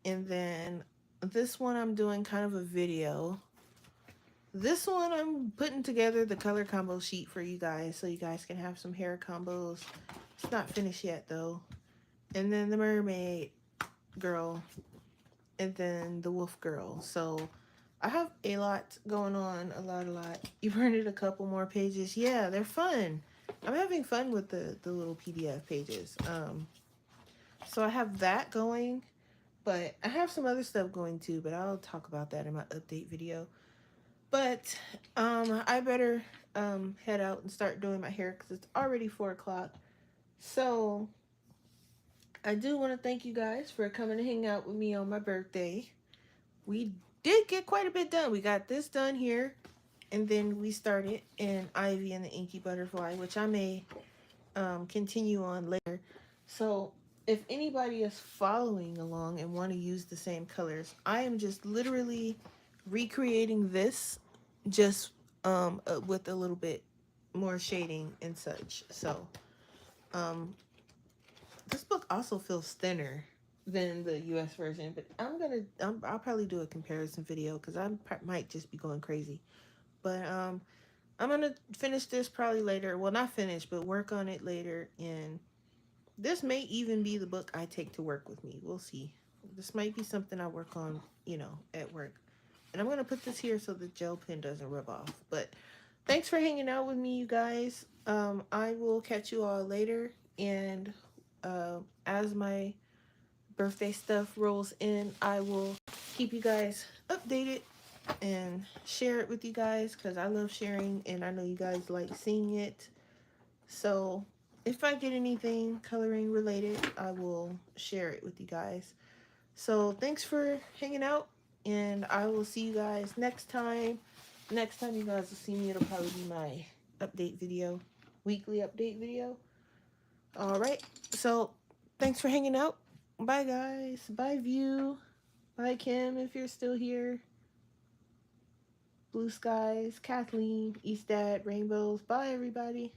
And then this one I'm doing kind of a video. This one I'm putting together the color combo sheet for you guys so you guys can have some hair combos. It's not finished yet though. And then the mermaid girl, and then the wolf girl. So I have a lot going on, a lot. You printed a couple more pages. Yeah, they're fun. I'm having fun with the little PDF pages. So I have that going, but I have some other stuff going too, but I'll talk about that in my update video. But I better head out and start doing my hair because it's already 4 o'clock. So I do want to thank you guys for coming to hang out with me on my birthday. We did get quite a bit done. We got this done here, and then we started in Ivy and the Inky Butterfly, which I may continue on later. So if anybody is following along and want to use the same colors, I am just literally recreating this just with a little bit more shading and such. So this book also feels thinner than the US version, but I'll probably do a comparison video because I might just be going crazy. But I'm gonna finish this probably later. Well, not finish, but work on it later. And this may even be the book I take to work with me. We'll see. This might be something I work on, at work. And I'm gonna put this here so the gel pen doesn't rub off. But thanks for hanging out with me, you guys. I will catch you all later. And as my birthday stuff rolls in, I will keep you guys updated and share it with you guys because I love sharing and I know you guys like seeing it. So if I get anything coloring related, I will share it with you guys. So thanks for hanging out, and I will see you guys next time. next time you guys will see me, it'll probably be my update video, weekly update video. All right. So thanks for hanging out. Bye, guys. Bye, View. Bye, Kim, if you're still here. Blue skies, Kathleen, East Dad, rainbows. Bye, everybody.